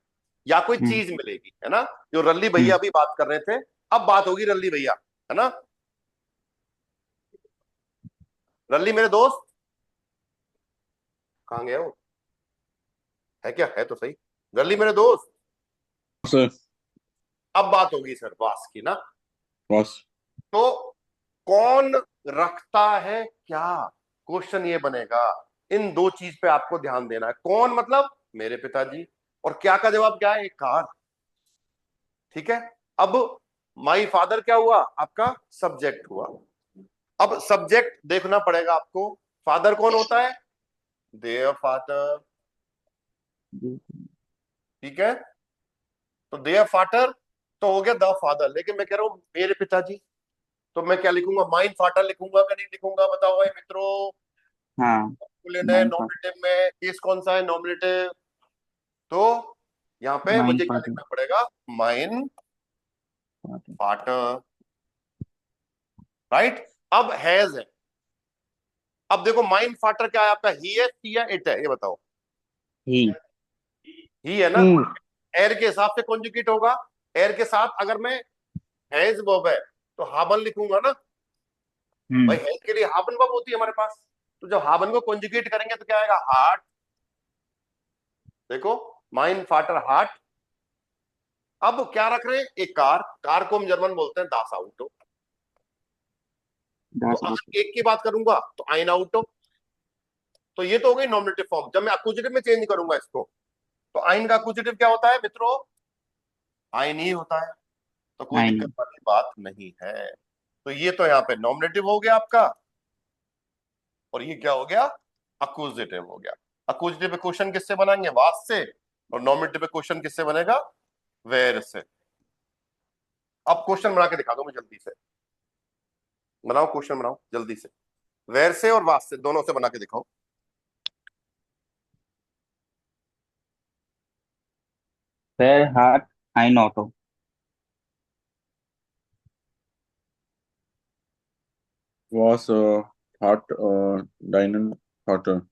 या कोई हम्म चीज मिलेगी, है ना? जो रल्ली भैया हम्म। अभी बात कर रहे थे, अब बात होगी रल्ली भैया, है ना? रल्ली मेरे दोस्त कहाँ गया वो? है क्या? है तो सही। रल्ली मेरे दोस्त। सर। अब बात होगी सर वास की ना। बस। तो कौन रखता है क्या? क्वेश्चन ये बनेगा। इन दो चीज पे आपको ध्यान देना है। कौन मतलब मेरे पिताजी, और क्या का जवाब क्या है? एक कार। ठीक है। अब माई फादर क्या हुआ? आपका सब्जेक्ट हुआ। अब सब्जेक्ट देखना पड़ेगा आपको। फादर कौन होता है? Their father. ठीक है। तो देयर फादर तो हो गया द फादर, लेकिन मैं कह रहा हूं मेरे पिताजी, तो मैं क्या लिखूंगा? माइन फादर लिखूंगा कि नहीं लिखूंगा? बताओ भाई मित्रों। हाँ। माइन फाट नॉमिनेटिव में केस कौन सा है? नॉमिनेटिव। तो यहाँ पे माइन मुझे क्या फाटर। लिखना पड़ेगा? Mine father. राइट। अब हैज है। अब देखो माइन फाटर क्या है आपका? ही है, सी है, इट है? ये बताओ। ही। ही है ना? He. एयर के हिसाब से कॉन्जुगेट होगा। एयर के साथ अगर मैं हैज वर्ब है तो हाबन लिखूंगा ना। भाई हम्म। हैज के लिए हाबन वर्ब होती है हमारे पास। तो जब हाबन को कॉन्जुगेट करेंगे तो क्या आएगा? हार्ट। देखो, माइन फाटर हार्ट। अब क्या रख रहे हैं? एक कार। कार को हम जर्मन बोलते हैं दास आउटो। तो दास आउट। अगर एक की बात करूंगा तो आइन आउटो। तो ये तो हो गई नॉमिनेटिव फॉर्म। जब मैं अक्यूजेटिव में चेंज करूंगा इसको, तो आइन का अक्यूजेटिव क्या होता है मित्रों? आइन ही होता है। तो कोई आई दिक्कत नो। वाली बात नहीं है। तो ये तो यहाँ पे नॉमिनेटिव हो गया आपका, और ये क्या हो गया, अक्यूजेटिव हो गया। अक्यूजेटिव पे क्वेश्चन किससे बनाएंगे, वास से, और नॉमिनेटिव पे क्वेश्चन किससे बनेगा, वेयर से। अब क्वेश्चन बना के दिखा दो मैं जल्दी से, बनाओ क्वेश्चन बनाओ जल्दी से, वेयर से और वास से दोनों से बना के दिखाओ। वेयर हार्ट आइन auto. was hot dine hotter.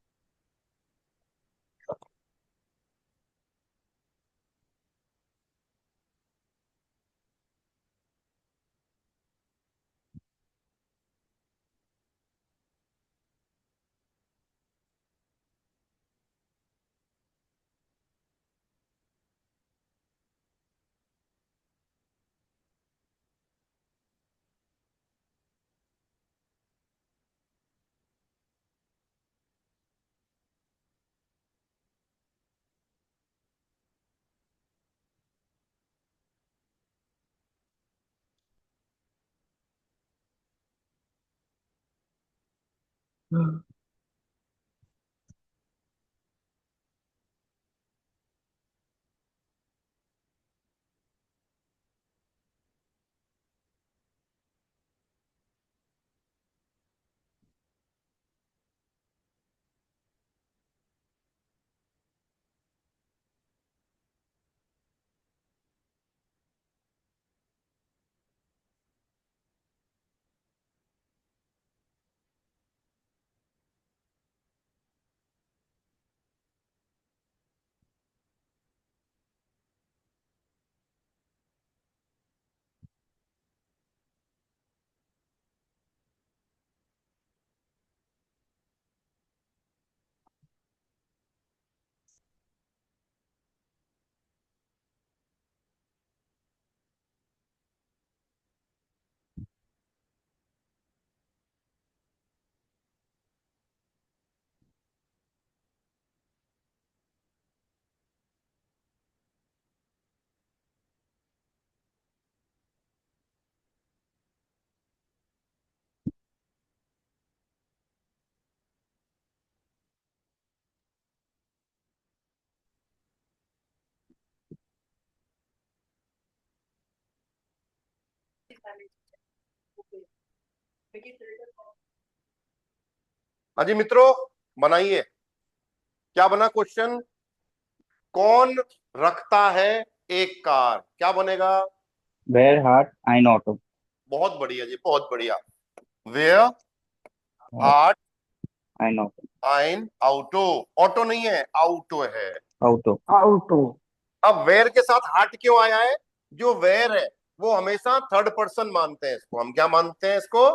हाँ जी मित्रों, बनाइए। क्या बना क्वेश्चन, कौन रखता है एक कार, क्या बनेगा, वेयर हार्ट आइन ऑटो। बहुत बढ़िया जी, बहुत बढ़िया। वेयर हार्ट आइन ऑटो। आइन आउटो, ऑटो नहीं है, आउटो है। ऑटो। Auto. अब वेयर के साथ हार्ट क्यों आया है, जो वेयर है वो हमेशा थर्ड पर्सन मानते हैं इसको, हम क्या मानते हैं इसको,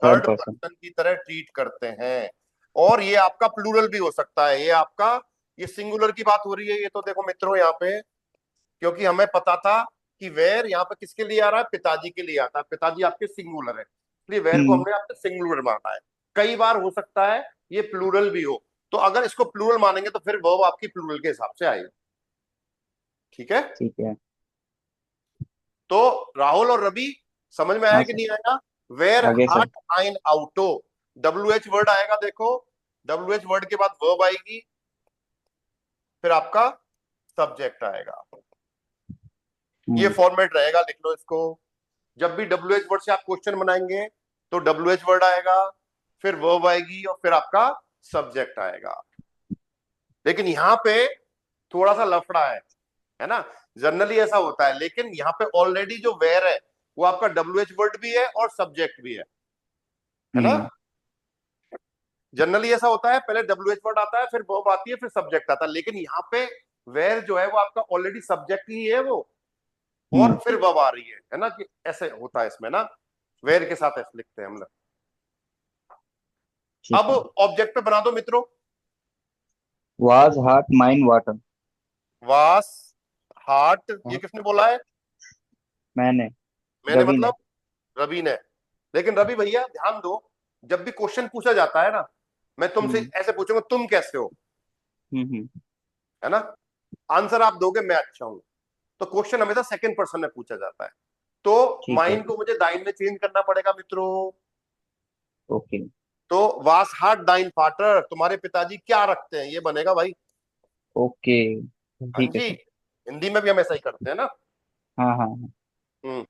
थर्ड थर्ड पर्सन। पर्सन की तरह ट्रीट करते हैं। और ये आपका प्लूरल भी हो सकता है, ये आपका, ये सिंगुलर की बात हो रही है, ये तो देखो मित्रों यहाँ पे, क्योंकि हमें पता था कि वेयर यहाँ पे किसके लिए आ रहा है, पिताजी के लिए आता है, पिताजी आपके सिंगुलर है, इसलिए वेयर को हम्म। हमने आपके सिंगुलर माना है। कई बार हो सकता है ये प्लूरल भी हो, तो अगर इसको प्लूरल मानेंगे तो फिर वर्ब आपकी प्लूरल के हिसाब से आएगी। ठीक है, ठीक है। तो राहुल और रवि समझ में आया हाँ कि सर। नहीं आया, वेयर आगे सर। हार्ट आइन आउटो, डब्ल्यू एच वर्ड आएगा, देखो डब्ल्यू एच वर्ड के बाद वर्ब आएगी, फिर आपका सब्जेक्ट आएगा। ये फॉर्मेट रहेगा, लिख लो इसको। जब भी डब्ल्यू एच वर्ड से आप क्वेश्चन बनाएंगे तो डब्ल्यू एच वर्ड आएगा, फिर वर्ब आएगी, और फिर आपका सब्जेक्ट आएगा। लेकिन यहाँ पे थोड़ा सा लफड़ा है ना, जनरली ऐसा होता है, लेकिन यहाँ पे ऑलरेडी जो वेयर है वो आपका डब्ल्यू एच वर्ड भी है और सब्जेक्ट भी है ना। हम्म। जनरली ऐसा होता है, पहले डब्ल्यू एच वर्ड आता है, फिर वर्ब आती है, फिर सब्जेक्ट आता है, लेकिन यहाँ पे वेयर जो है वो आपका ऑलरेडी सब्जेक्ट ही है वो, और फिर वर्ब आ रही है ना, कि ऐसे होता है इसमें ना, वेयर के साथ ऐसे लिखते हैं हम लोग। ठीक अब है। ऑब्जेक्ट पे बना दो मित्रों, वाज हार्ट माइन वाटर। वास हार्ट, ये किसने बोला है, मैंने। मैंने रवि ने। मतलब रवि ने। लेकिन रवि भैया ध्यान दो, जब भी क्वेश्चन पूछा जाता है ना, मैं तुमसे हम्म। ऐसे पूछूंगा तुम कैसे हो, हम्म। है ना, आंसर आप दोगे मैं अच्छा हूं, तो क्वेश्चन हमेशा सेकंड पर्सन में पूछा जाता तो ठीक है। माइन को मुझे दाइन में चेंज करना पड़ेगा मित्रों। ओके। तो वास हाट दाइन फाटर, तुम्हारे पिताजी क्या रखते हैं, ये बनेगा भाई। ओके। हाँ ठीक है जी, सर। हिंदी में भी हम ऐसा ही करते हैं ना। हाँ हाँ हाँ। हम्म।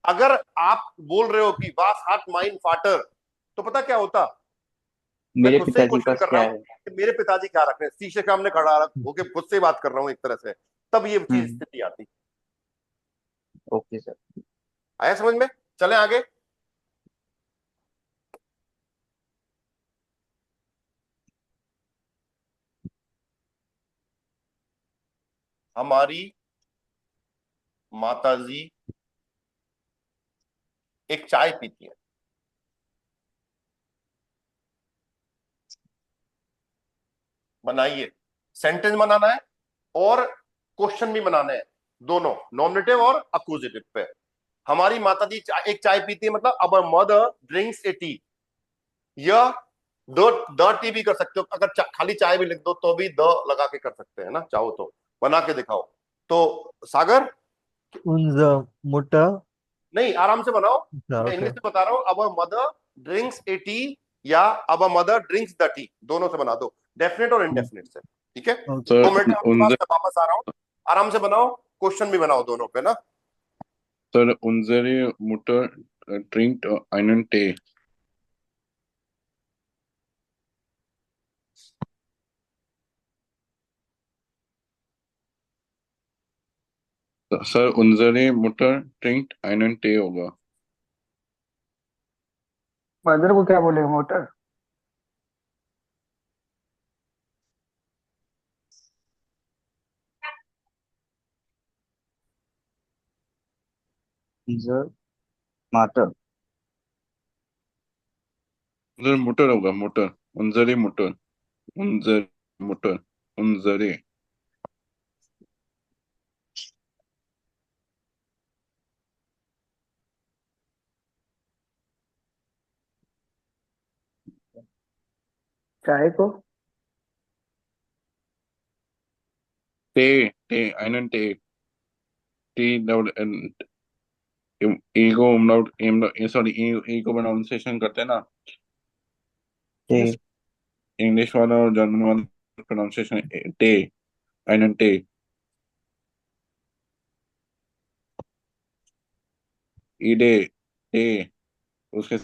अगर आप बोल रहे हो कि वास हाट माइन फाटर, तो पता क्या होता, मैं मेरे खुद से ही पिताजी क्वेश्चन पास कर रहा क्या हूँ है? कि मेरे पिताजी क्या रख रहे हैं, शीशे के सामने खड़ा होके खुद से ही बात कर रहा हूँ एक तरह से, तब ये चीज हम्म। स्थिति आती। Okay sir. आया समझ में? चलें आगे। हमारी माताजी एक चाय पीती है। बनाइए, सेंटेंस बनाना है और क्वेश्चन भी बनाना है, दोनों नॉमिनेटिव और अक्यूजेटिव पे। हमारी माताजी एक चाय पीती है, मतलब अब मदर ड्रिंक्स ए टी, या द टी भी कर सकते हो, अगर खाली चाय भी लिख दो तो भी द लगा के कर सकते हैं ना, चाहो तो। बना के दिखाओ। तो सागर, Unsere Mutter, नहीं आराम से बनाओ। ja, मैं इंग्लिश okay. में बता रहा हूँ, अब मदर ड्रिंक्स ए टी या अब मदर ड्रिंक्स द टी, दोनों से बना दो, डेफिनेट और इनडेफिनेट से। ठीक है, Okay. सर 2 मिनट में आपके पास, उनजर मैं वापस आ रहा हूँ। आराम से बनाओ, क्वेश्चन भी बनाओ दोनों पे ना। सर उनजरे मुटर ट्रिंक्ट einen Tee. सर उनजरे मुटर ट्रिंक्ट einen Tee होगा। मदर को क्या बोलेगा, मोटर? सर माटर। उनजर मुटर होगा, मुटर। उनजरे मुटर, उनजर मुटर, उनजरे। चाय को? टे टे einen Tee, T double E को umlaut सॉरी ई को प्रोनाउंसिएशन करते हैं ना, टे। इंग्लिश वाला और जर्मन वाला प्रोनाउंसिएशन टे, einen Tee, ईडे टे उसके।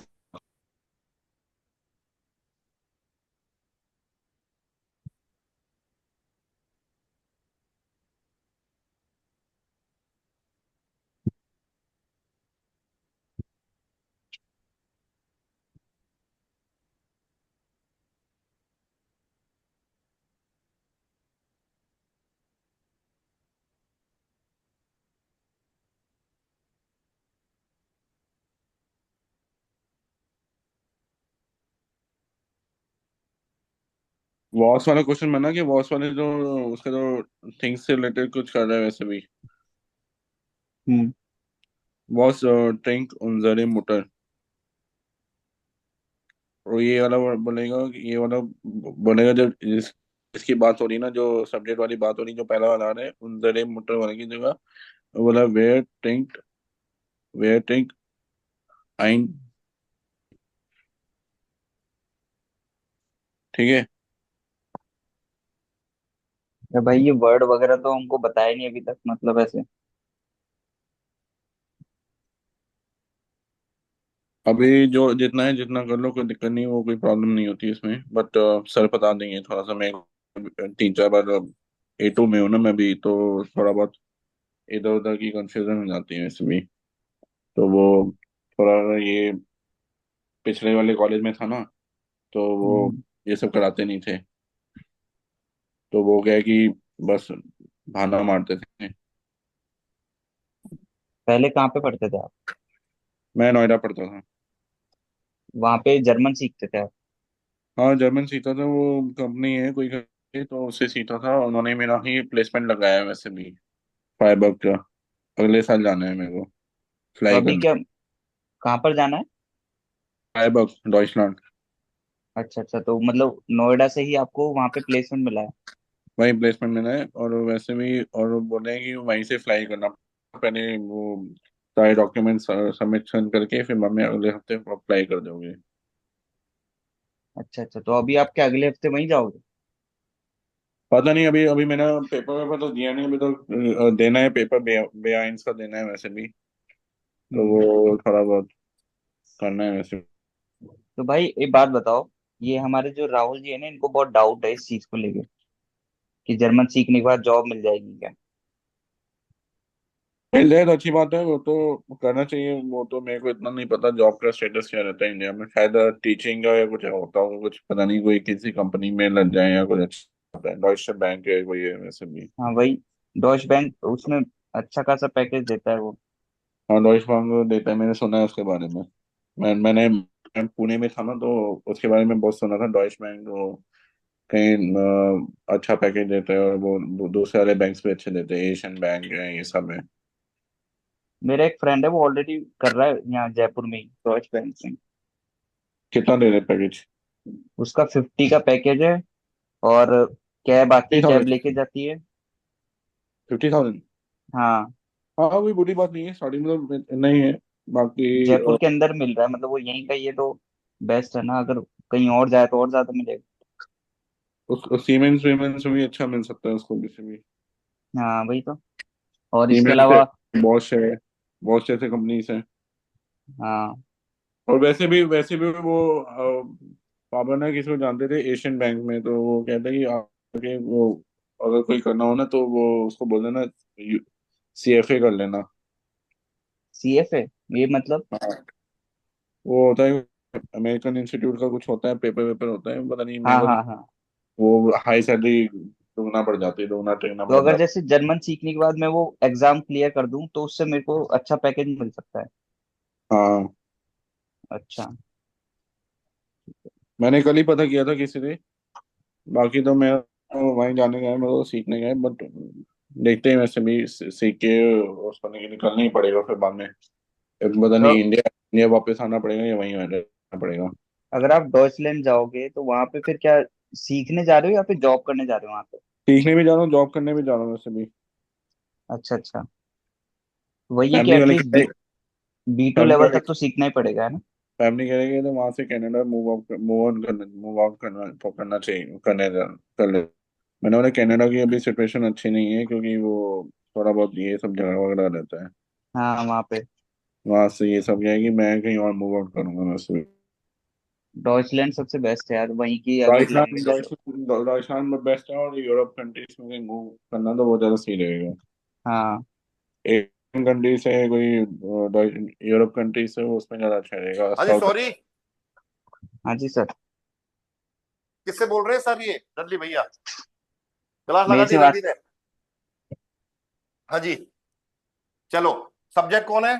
वॉस वाला क्वेश्चन बना कि वॉस वाले जो उसका जो थिंग्स से रिलेटेड कुछ कर रहा है वैसे भी। हम्म। वॉस ट्रिंक उनजरे मुटर, और ये वाला बोलेगा, ये वाला बोलेगा जब इसकी बात हो रही ना, जो सब्जेक्ट वाली बात हो रही, जो पहला वाला आ रहा है उनजरे मुटर वाले की जगह, वो बोला वेयर ट्रिंक आइन। ठीक है। अरे भाई ये वर्ड वगैरह तो हमको बताया नहीं अभी तक, मतलब ऐसे। अभी जो जितना है जितना कर लो, कोई दिक्कत नहीं, वो कोई प्रॉब्लम नहीं होती इसमें, बट सर बता देंगे थोड़ा सा। मैं 3-4 बार A2 में हूँ ना मैं भी, तो थोड़ा बहुत इधर उधर की कंफ्यूजन हो जाती है इसमें। तो वो थोड़ा ये पिछले वाले कॉलेज में था ना, तो वो हम्म। ये सब कराते नहीं थे, तो वो क्या है कि बस बहाना मारते थे। पहले कहाँ पे पढ़ते थे आप? मैं नोएडा पढ़ता था। वहां पे जर्मन सीखते थे आप? हाँ जर्मन सीखा था, वो कंपनी है कोई करके, तो उससे सीखा था, उन्होंने मेरा ही प्लेसमेंट लगाया है वैसे भी, फाइबर का। अगले साल जाना है मेरे को तो फ्लाई अभी करने। क्या, कहाँ पर जाना है? Fibre Deutschland. अच्छा अच्छा, तो मतलब नोएडा से ही आपको वहां पे प्लेसमेंट मिला है? वही प्लेसमेंट मिला है, और वैसे भी और बोल रहे हैं कि वहीं से फ्लाई करना। पहले वो सारे डॉक्यूमेंट सबमिशन करके फिर मम्मी अगले हफ्ते अप्लाई कर दोगे। अच्छा अच्छा, तो अभी आप क्या अगले हफ्ते वहीं जाओगे? पता नहीं, अभी अभी मैंने पेपर वेपर तो दिया नहीं, अभी तो देना है पेपर, बेआइंस का देना है वैसे भी, तो हम्म। वो थोड़ा बहुत करना है वैसे। तो भाई एक बात बताओ, ये हमारे जो राहुल जी है ना, इनको बहुत डाउट है इस चीज को लेके कि जर्मन सीखने के बाद जॉब मिल जाएगी क्या? मिल जाए तो अच्छी बात है, वो तो करना चाहिए। वो तो मेरे को इतना नहीं पता जॉब का स्टेटस क्या रहता है इंडिया में, शायद टीचिंग का या कुछ होता होगा, कुछ पता नहीं, कोई किसी कंपनी में लग जाए या कुछ अच्छा होता है, डॉइचे बैंक है कोई है वैसे भी। हाँ वही, डॉच बैंक उसमें अच्छा खासा पैकेज देता है वो। हाँ डॉइचे बैंक देता है, मैंने सुना है उसके बारे में। मैं पुणे में था ना, तो उसके बारे में बहुत सुना था, डॉइचे बैंक वो कहीं अच्छा पैकेज देता है, और वो दूसरे वाले बैंक्स भी अच्छे देते हैं, एशियन बैंक है ये सब है। मेरा एक फ्रेंड है, वो ऑलरेडी कर रहा है यहाँ जयपुर में ही डॉच बैंक में। कितना दे रहे पैकेज? उसका 50 का पैकेज है, और कैब आती फिफ्टी है, कैब थाउजेंड लेके जाती है। 50,000? हाँ, हाँ कोई बुरी बात नहीं है, स्टार्टिंग में नहीं है। बाकी जयपुर के अंदर मिल रहा है, मतलब वो यहीं का, ये तो बेस्ट है ना। अगर कहीं और जाए तो और ज्यादा मिलेगा। उस सीमेंस वीमेंस में भी अच्छा मिल सकता है उसको किसी भी। हाँ वही तो। और इसके सीमेंस अलावा, है, बॉश है, बॉश जैसे कंपनीज है। हाँ और वैसे भी वो पापा ना किसी को जानते थे एशियन बैंक में, तो वो कहते हैं कि आगे वो अगर कोई करना हो ना, तो वो उसको बोल देना CFA कर लेना। CFA, ये मतलब? हाँ, वो होता है अमेरिकन इंस्टीट्यूट का, कुछ होता है, पेपर वेपर होता है, पता नहीं मेरे हाँ को हाँ हाँ। वो हाई सैलरी दुगना पड़ जाती है, दुगना टेगना तो बढ़ अगर जाता जैसे जर्मन सीखने के बाद मैं वो एग्जाम क्लियर कर दूं, तो उससे मेरे को अच्छा पैकेज मिल सकता है? है। हाँ अच्छा। मैंने कल ही पता किया था किसी से, बाकी तो मैं वहीं जाने गया, मेरे को सीखने गए, बट देखते हैं, वैसे भी सीख के उसको निकलना ही पड़ेगा फिर बाद में। पता तो नहीं इंडिया इंडिया वापस आना पड़ेगा या वहीं रहना पड़ेगा। अगर आप डॉइचलैंड जाओगे तो वहां पे फिर क्या सीखने जा रहे हो या फिर जॉब करने जा रहे हो वहां पे? सीखने भी जा रहा हूँ, जॉब करने भी जा रहा हूँ वैसे भी। अच्छा अच्छा। वही है कि फैमिली वाले एटलीस्ट B2 फैमिली लेवल वाले तक तो सीखना ही पड़ेगा, है ना? फैमिली कह रही है तो वहां से कनाडा मूव आउट करना तो करना चाहिए, कर ले। मैंने बोला कनाडा की अभी सिचुएशन अच्छी नहीं है, क्योंकि वो थोड़ा बहुत ये सब झगड़ा वगड़ा रहता है हाँ वहाँ पे वहां से, ये सब क्या है कि मैं कहीं और मूव आउट करूंगा वैसे। डॉइचलैंड सबसे बेस्ट है यार, वहीं की अगर डॉइचलैंड लैंग्वेज है तो। डॉइचलैंड डॉइचलैंड में बेस्ट है, और यूरोप कंट्रीज में कहीं मूव करना तो बहुत ज्यादा सही रहेगा। हाँ एशियन कंट्रीज है कोई, यूरोप कंट्रीज है, उसमें ज्यादा अच्छा रहेगा, हाँ जी, साउथ। सॉरी, हाँ जी सर। किससे बोल रहे हैं सर? ये दर्ली भैया, क्लास लगा मेरे दी से बात। दर्ली ने? हाँ जी, चलो। सब्जेक्ट कौन है?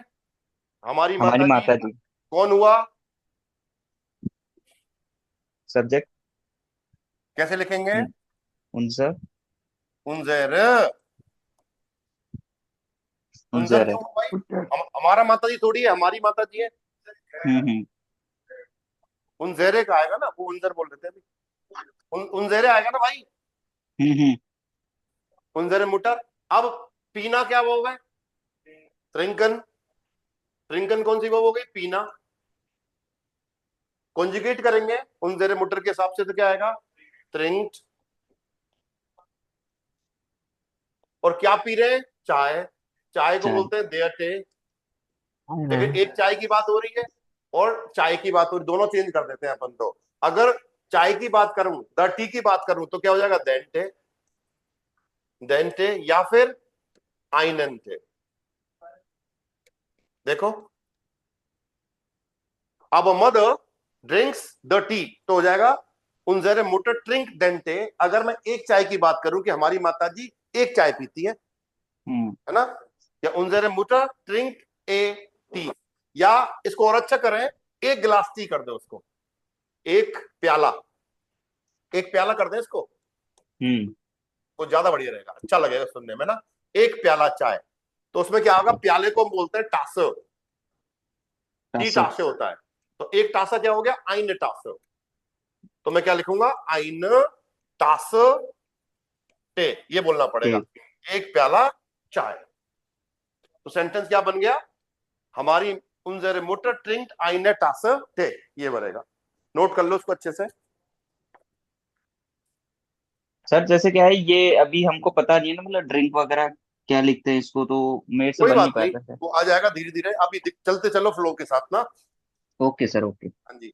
हमारी हमारी माता जी। माता जी। कौन हुआ? सब्जेक्ट कैसे लिखेंगे? उनसर। उनजेर। उनजर उनजर है। क्यों भाई? हमारा माता जी थोड़ी है, हमारी माता जी है। हम्म। उनजेरे का आएगा ना, वो उनजर बोल रहे थे अभी। उनजेरे आएगा ना भाई। हम्म। उनजेरे मुटर। अब पीना क्या वो है? ट्रिंकन। ट्रिंकन कौन सी वो हो गई? पीना। कॉन्जुगेट करेंगे उनजेरे मुटर के हिसाब से तो क्या आएगा? ट्रिंक्ड। और क्या पी रहे हैं? चाय। चाय को चाय। बोलते हैं देयर टे। लेकिन हाँ एक चाय की बात हो रही है और चाय की बात हो रही, दोनों चेंज कर देते हैं अपन तो। अगर चाय की बात करूं, द टी की बात करूं, तो क्या हो जाएगा? देंटे। देंटे या फिर आइनन थे। देखो, अब मदर ड्रिंक्स द टी तो हो जाएगा उनजरे मुटर ट्रिंक डेंटे। अगर मैं एक चाय की बात करूं कि हमारी माता जी एक चाय पीती हम्म। है ना, या उनजरे मुटर ट्रिंक ए टी, या इसको और अच्छा करें, एक गिलास टी कर दो उसको, एक प्याला, एक प्याला कर दें इसको, हम्म। वो ज्यादा बढ़िया रहेगा, अच्छा लगेगा सुनने में ना। एक प्याला चाय, तो उसमें क्या होगा? प्याले को हम बोलते हैं टासो। टी टासो। टासे होता है। तो एक टासा क्या हो गया? आइन टासो। तो मैं क्या लिखूंगा? आइन टास टे, ये बोलना पड़ेगा। टे। एक प्याला चाय। तो सेंटेंस क्या बन गया? हमारी उनजरे मुटर ट्रिंक्ट आइने टासे टे, ये बनेगा। नोट कर लो उसको अच्छे से। सर जैसे क्या है, ये अभी हमको पता नहीं है ना, मतलब ड्रिंक वगैरह क्या लिखते हैं इसको, तो मेरे से कोई बन नहीं बात नहीं, पाएगा सर। वो आ जाएगा धीरे धीरे, अभी चलते चलो फ्लो के साथ ना। Okay sir, okay. हाँ जी,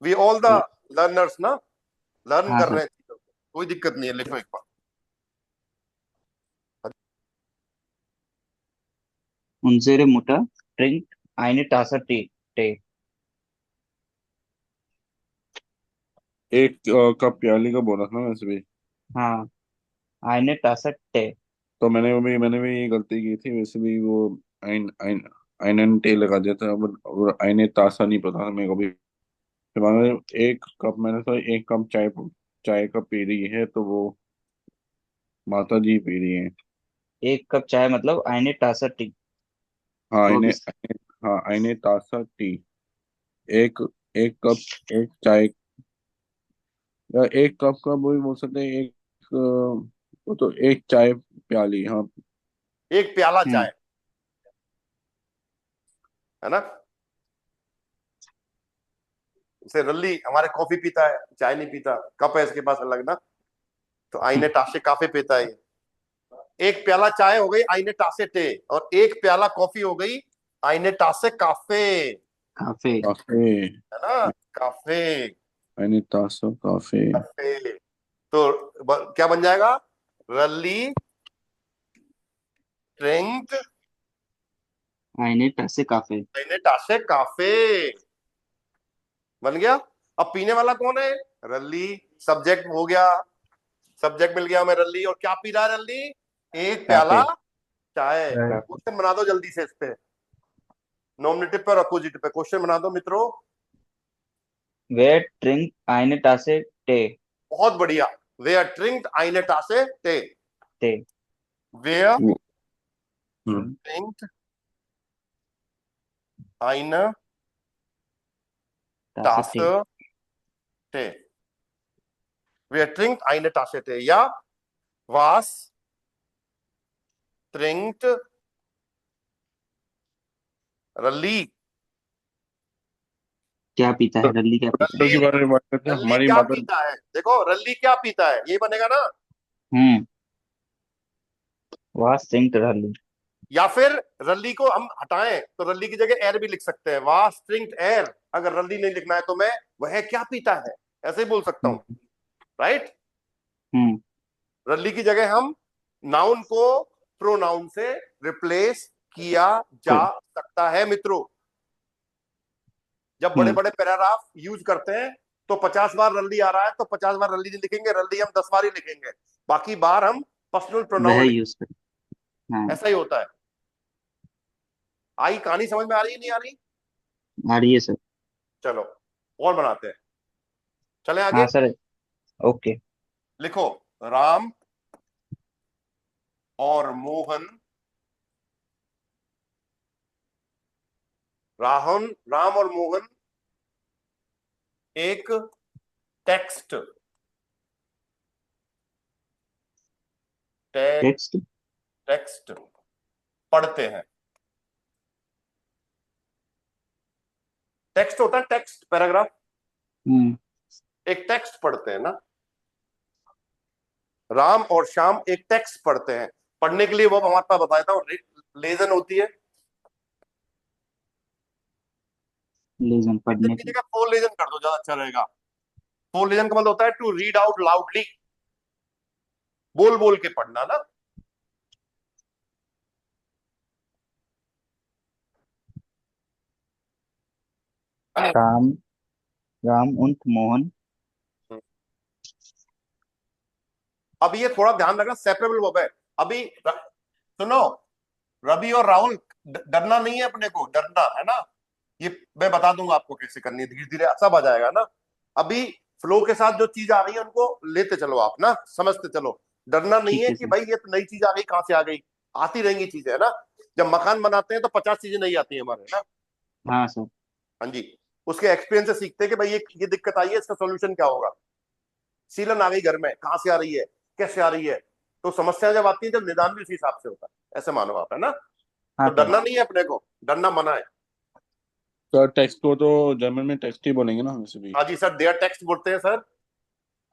वी ऑल द लर्नर्स ना, लर्न हाँ कर सर। रहे हैं चीजों को, कोई दिक्कत नहीं है, लिखो एक बार। उनसेरे मुटा ट्रिंक आइने टासा टे टे। एक कप प्याली का बोला था ना वैसे भी। हाँ, आइने टासा टे। तो मैंने भी ये गलती की थी वैसे भी, वो आइन आइन आइनन टे लगा दिया था, और आइने तासा नहीं पता था मेरे को भी। फिर एक कप मैंने तो एक कप चाय चाय का पी रही है, तो वो माता जी पी रही है। एक कप चाय मतलब आइने टासा टी। हाँ तो अब आइने इस हाँ आइने तासा टी। एक एक कप एक चाय, या एक कप का वो भी बोल सकते हैं, एक वो तो एक चाय प्याली, हाँ। एक प्याला हम्म चाय, है ना। जैसे रल्ली हमारे कॉफी पीता है, चाय नहीं पीता, कप है इसके पास अलग ना, तो आईने टासे काफे पीता है। एक प्याला चाय हो गई आईने टासे टे, और एक प्याला कॉफी हो गई आईने टासे काफे, काफे। काफे। है ना, काफे, आइने तासा काफे। काफे। तो क्या बन जाएगा, रल्ली ड्रिंक आइने टासे काफे। आईने टासे काफे, बन गया। अब पीने वाला कौन है, रल्ली, सब्जेक्ट हो गया, सब्जेक्ट मिल गया हमें रल्ली, और क्या पी रहा है रल्ली, एक प्याला काफे। चाय। काफे। क्वेश्चन बना दो जल्दी से इस पे, नॉमिनेटिव पे और अपोजिट पे क्वेश्चन बना दो मित्रों। वे ड्रिंक आइने टासे टे बहुत बढ़िया, वे ड्रिंक्ड आइने टासे टे, टे। वे वो- हम्म। ड्रिंक्ड आइने टासे टे। टासे टे, वे ड्रिंक्ड आइने टासे टे, या वास ड्रिंक्ड रल्ली, क्या पीता है रल्ली, क्या पीता है? तो रल्ली, के बारे में बात करते हैं, रल्ली हमारी क्या माता। पीता है, देखो रल्ली क्या पीता है, ये बनेगा ना। हम्म। वाह सिंक रल्ली। या फिर रल्ली को हम हटाएं तो रल्ली की जगह एयर भी लिख सकते हैं, वास ड्रिंक्ड एयर, अगर रल्ली नहीं लिखना है तो मैं वह क्या पीता है ऐसे ही बोल सकता हूं, हम्म। राइट। हम्म। रल्ली की जगह हम नाउन को प्रोनाउन से रिप्लेस किया जा को- सकता है मित्रों। जब बड़े हम्म। बड़े पैराग्राफ यूज करते हैं तो 50 बार रल्ली आ रहा है तो 50 बार रल्ली नहीं लिखेंगे, रल्ली हम 10 बार ही लिखेंगे, बाकी बार हम पर्सनल वह प्रोनाउन लिखेंगे। यूज कर। हाँ। ऐसा ही होता है। आई कहानी समझ में आ रही है नहीं आ रही, आ रही है सर। चलो और बनाते हैं, चले हाँ आगे। सर। ओके। लिखो, राम और मोहन, राम और मोहन एक टेक्स्ट टेक्स्ट। टेक्स्ट पढ़ते हैं। टेक्स्ट होता है, टेक्स्ट पैराग्राफ, हम्म। एक टेक्स्ट पढ़ते हैं ना। राम और श्याम एक टेक्स्ट पढ़ते हैं, पढ़ने के लिए वो हमारे पास बताया था, लेजन होती है, लेजन लेजन पढ़ने की की। जगह फोर लेजन कर दो, ज्यादा अच्छा रहेगा। फोर लेजन का मतलब होता है टू रीड आउट लाउडली, बोल बोल के पढ़ना ना। राम। राम und मोहन। अब ये थोड़ा ध्यान रखना, सेपरेबल वर्ब है। अभी सुनो, रवि और राहुल, डरना नहीं है अपने को, डरना है ना, ये मैं बता दूंगा आपको कैसे करनी है, धीरे धीरे सब आ जाएगा ना। अभी फ्लो के साथ जो चीज आ रही है उनको लेते चलो आप ना, समझते चलो। डरना नहीं ठीक है है कि सर। भाई ये तो नई चीज आ गई, कहां से आ गई, आती रहेंगी चीजें, है ना। जब मकान बनाते हैं तो 50 चीजें नहीं आती है हमारे ना। हाँ सर। हाँ जी, उसके एक्सपीरियंस से सीखते हैं कि भाई ये दिक्कत आई है, इसका सोल्यूशन क्या होगा। सीलन आ गई घर में, कहां से आ रही है, कैसे आ रही है, तो समस्या जब आती है जब निदान भी उसी हिसाब से होता है, ऐसे मानो आप, है ना। हाँ तो सर। डरना नहीं है अपने को, डरना मना है। सर टेक्स्ट को तो जर्मन में टेक्स्ट ही बोलेंगे ना वैसे भी। हाँ जी सर, देयर टेक्स्ट बोलते हैं सर।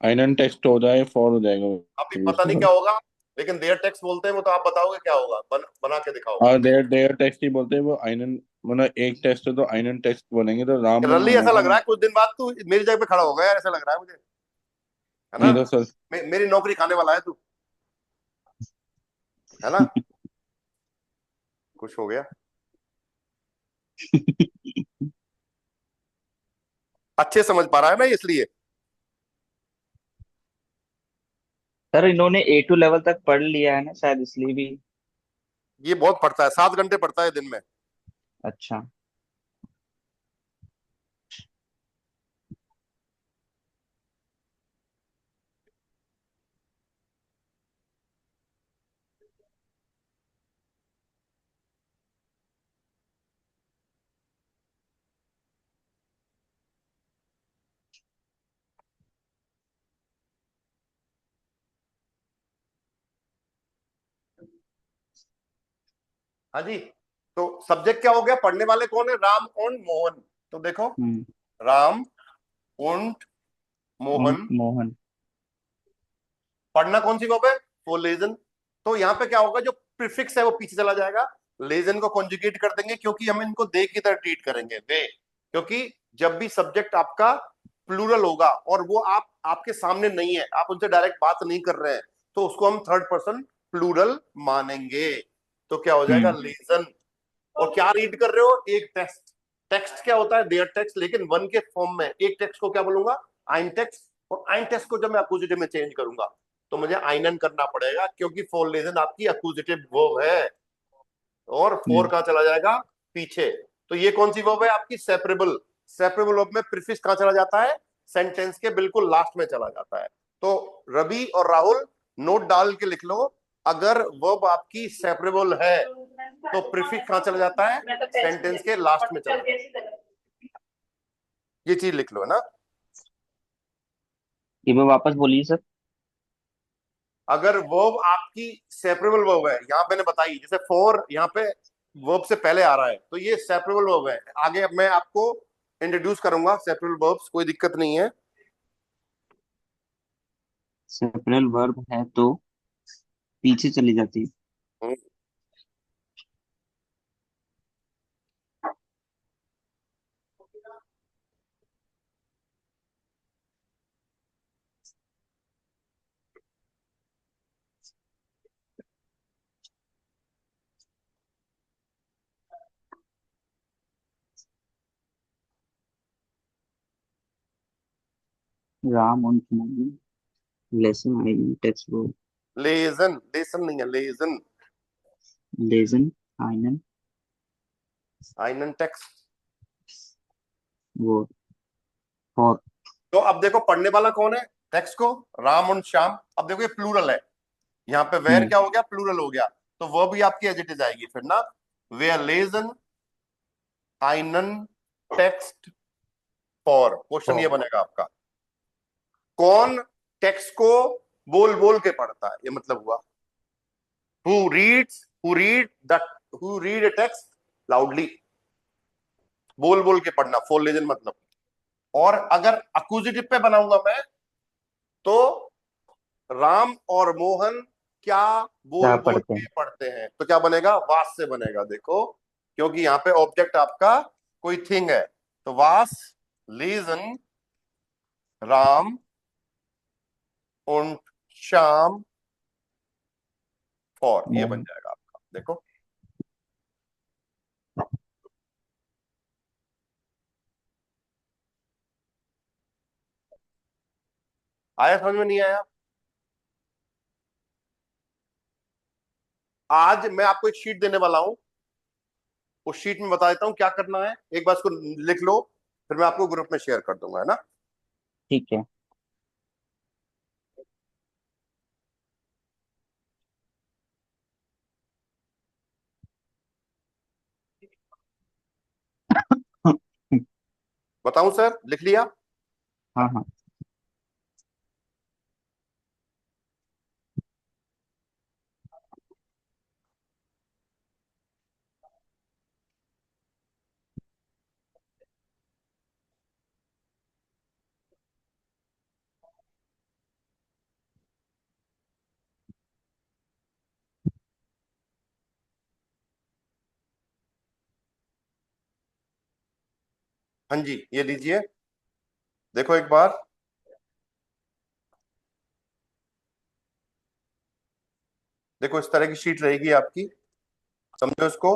आइनन टेक्स्ट हो जाए फॉर हो जाएगा अभी वैसे भी पता नहीं उसका क्या सर। होगा, लेकिन देयर टेक्स्ट बोलते हैं, वो तो आप बताओगे क्या होगा, बना के दिखाओ। और देयर देयर टेक्स्ट ही बोलते हैं वो आइनन, मतलब एक टेक्स्ट है तो आइनन टेक्स्ट बोलेंगे, तो राम और रल्ली ऐसा लग रहा मोहन। है कुछ दिन बाद तू मेरी जगह पे खड़ा होगा यार, ऐसा लग रहा है मुझे, है ना। नहीं तो सर। मेरी नौकरी खाने वाला है तू, है ना। खुश हो गया। अच्छे समझ पा रहा है ना इसलिए। सर इन्होंने A2 लेवल तक पढ़ लिया है ना शायद, इसलिए भी। ये बहुत पढ़ता है, 7 घंटे पढ़ता है दिन में। अच्छा। हाँ जी। तो सब्जेक्ट क्या हो गया, पढ़ने वाले कौन है, राम और मोहन। तो देखो, हम्म। राम और और मोहन। मोहन। पढ़ना कौन सी वर्ब है, वो लेजन। तो यहाँ पे क्या होगा, जो प्रीफिक्स है वो पीछे चला जाएगा, लेजन को कॉन्जुगेट कर देंगे, क्योंकि हम इनको दे की तरह ट्रीट करेंगे, दे। क्योंकि जब भी सब्जेक्ट आपका प्लूरल होगा और वो आपके सामने नहीं है, आप उनसे डायरेक्ट बात नहीं कर रहे हैं, तो उसको हम थर्ड पर्सन प्लूरल मानेंगे। तो क्या हो जाएगा, हम्म। लेजन। और क्या रीड कर रहे हो, एक टेक्स्ट। टेक्स्ट क्या होता है, देयर टेक्स्ट, लेकिन वन के फॉर्म में। एक टेक्स्ट को क्या बोलूंगा, आइन टेक्स्ट। और आइन टेक्स्ट को जब मैं अक्यूजेटिव में चेंज करूंगा तो मुझे आइनन करना पड़ेगा, क्योंकि फॉर लेजन आपकी अक्यूजेटिव वर्ब है। और फोर हम्म। कहां चला जाएगा, पीछे। तो ये कौन सी वर्ब है आपकी, सेपरेबल। सेपरेबल वर्ब में प्रीफिक्स कहां चला जाता है, सेंटेंस के बिल्कुल लास्ट में चला जाता है। तो रवि और राहुल, नोट डाल के लिख लो, अगर वर्ब आपकी सेपरेबल है तो प्रीफिक्स कहां चला जाता है, सेंटेंस के लास्ट में चला जाता है। ये चीज लिख लो, है ना। ये मैं वापस बोलिए सर। अगर वर्ब आपकी सेपरेबल वर्ब है, यहां मैंने बताई, जैसे फॉर यहाँ पे वर्ब से पहले आ रहा है, तो ये सेपरेबल वर्ब है। आगे मैं आपको इंट्रोड्यूस करूंगा सेपरेबल वर्ब्स, कोई दिक्कत नहीं है। सेपरल वर्ब है तो पीछे चली जाती है। हम्म, राम और मोहन, लेसन आई टेक्स्ट वो, लेजन, लेसन नहीं है, लेजन। लेजन आइनन आइनन टेक्स्ट। वो, और। तो अब देखो, पढ़ने वाला कौन है, टेक्स्ट को, राम और श्याम। अब देखो ये प्लूरल है, यहाँ पे वेयर हम्म। क्या हो गया, प्लूरल हो गया। तो वो भी आपकी एडिट जाएगी फिर ना, वेयर लेजन आइनन टेक्स्ट फॉर। क्वेश्चन ये बनेगा आपका, कौन टेक्स्ट को बोल बोल के पढ़ता है, ये मतलब हुआ। Who read a text loudly, बोल बोल के पढ़ना, फॉर लेजन मतलब। और अगर अक्यूजेटिव पे बनाऊंगा मैं, तो राम और मोहन क्या क्या बोल बोल पढ़ते के हैं। पढ़ते हैं, तो क्या बनेगा, वास से बनेगा। देखो, क्योंकि यहाँ पे ऑब्जेक्ट आपका कोई थिंग है, तो वास लेजन राम और श्याम फॉर, ये बन मोहन। जाएगा आपका। देखो, आया समझ में, नहीं आया। आज मैं आपको एक शीट देने वाला हूं, उस शीट में बता देता हूं क्या करना है, एक बार इसको लिख लो, फिर मैं आपको ग्रुप में शेयर कर दूंगा, है ना। ठीक है। बताऊं सर, लिख लिया। हाँ हाँ। हाँ जी, ये लीजिए, देखो एक बार, देखो इस तरह की शीट रहेगी आपकी, समझो इसको,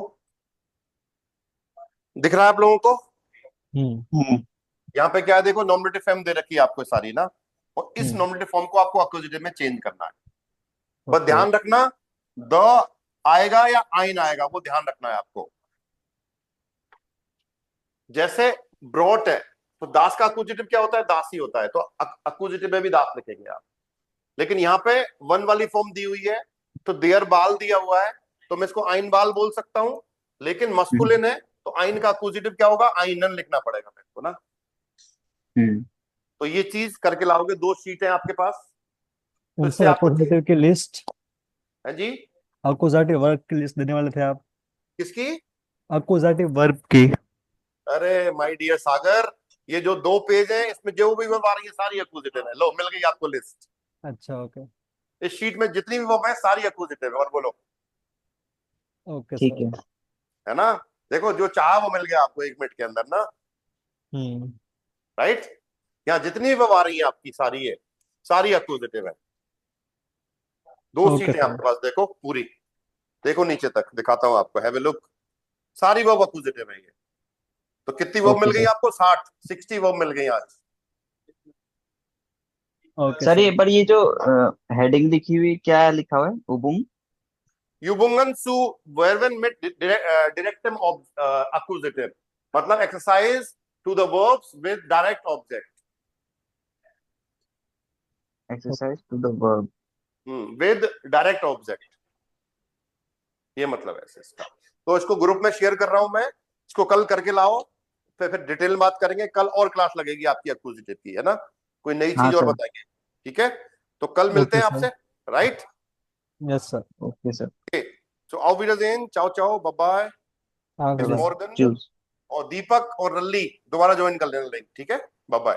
दिख रहा है आप लोगों को? हम्म यहाँ पे क्या है, देखो नॉमिनेटिव फॉर्म दे रखी है आपको सारी ना, और इस हम्म नॉमिनेटिव फॉर्म को आपको अक्यूजेटिव में चेंज करना है। बस ओके ध्यान रखना, द आएगा या आइन आएगा, वो ध्यान रखना है आपको। जैसे ब्रॉट है, तो दास का अक्यूजेटिव क्या होता है? दास ही होता है, तो अक्यूजेटिव में भी दास लिखेंगे आप। लेकिन यहाँ पे वन वाली फॉर्म दी हुई है, तो देयर बाल दिया हुआ है, तो मैं इसको आइन बाल बोल सकता हूं। लेकिन मस्कुलिन है, तो आइन का अक्यूजेटिव क्या होगा? आइनन लिखना पड़ेगा मेरे को ना। हम्म तो ये चीज करके लाओगे, दो शीट है आपके पास, तो इससे सर आपको अपोजिटिव की लिस्ट, है जी, अपोजिटिव वर्ब की लिस्ट देने वाले थे आप, किसकी? अपोजिटिव वर्ब की। अरे माय डियर सागर, ये जो दो पेज है, इसमें जो भी वर्ब आ रही है सारी अक्यूजेटिव है। लो, मिल गई आपको लिस्ट। अच्छा ओके इस शीट में जितनी भी वर्ब है सारी अक्यूजेटिव है। और बोलो, ओके ठीक सर। है। है ना? देखो जो चाहा वो मिल गया आपको 1 मिनट के अंदर ना, हम्म राइट? यहाँ जितनी भी वर्ब आ रही है आपकी सारी है, सारी अक्यूजेटिव है। दो ओके सीट है सर। आपके पास, देखो पूरी, देखो नीचे तक दिखाता हूं आपको, हैव ए लुक, सारी वर्ब अक्यूजेटिव है ये। तो कितनी वर्ब मिल ओके गई सर। आपको? 60 वर्ब मिल गई आज। ओके सर ये सर। पर ये जो हेडिंग लिखी हुई क्या लिखा हुआ है, उबुम? युबुंगन सु वर्बन में डायरेक्टम अक्यूजेटिव, मतलब exercise to the verbs with direct object, exercise to the verb. With direct object, ये मतलब है इसका। तो इसको ग्रुप में शेयर कर रहा हूं मैं, इसको कल करके लाओ, फिर डिटेल बात करेंगे। कल और क्लास लगेगी आपकी अक्यूजेटिव की, है ना? कोई नई हाँ चीज और सर। बताएंगे, ठीक है? तो कल मिलते ओके हैं सर। आपसे, right? Yes sir. Okay sir. So auf Wiedersehen, चाओ चाओ, बाय बाय, हाँ मिस बाय। सर। मॉर्गन चूज। और दीपक और रल्ली दोबारा ज्वाइन कर लेना लिंक, ठीक है? Bye bye.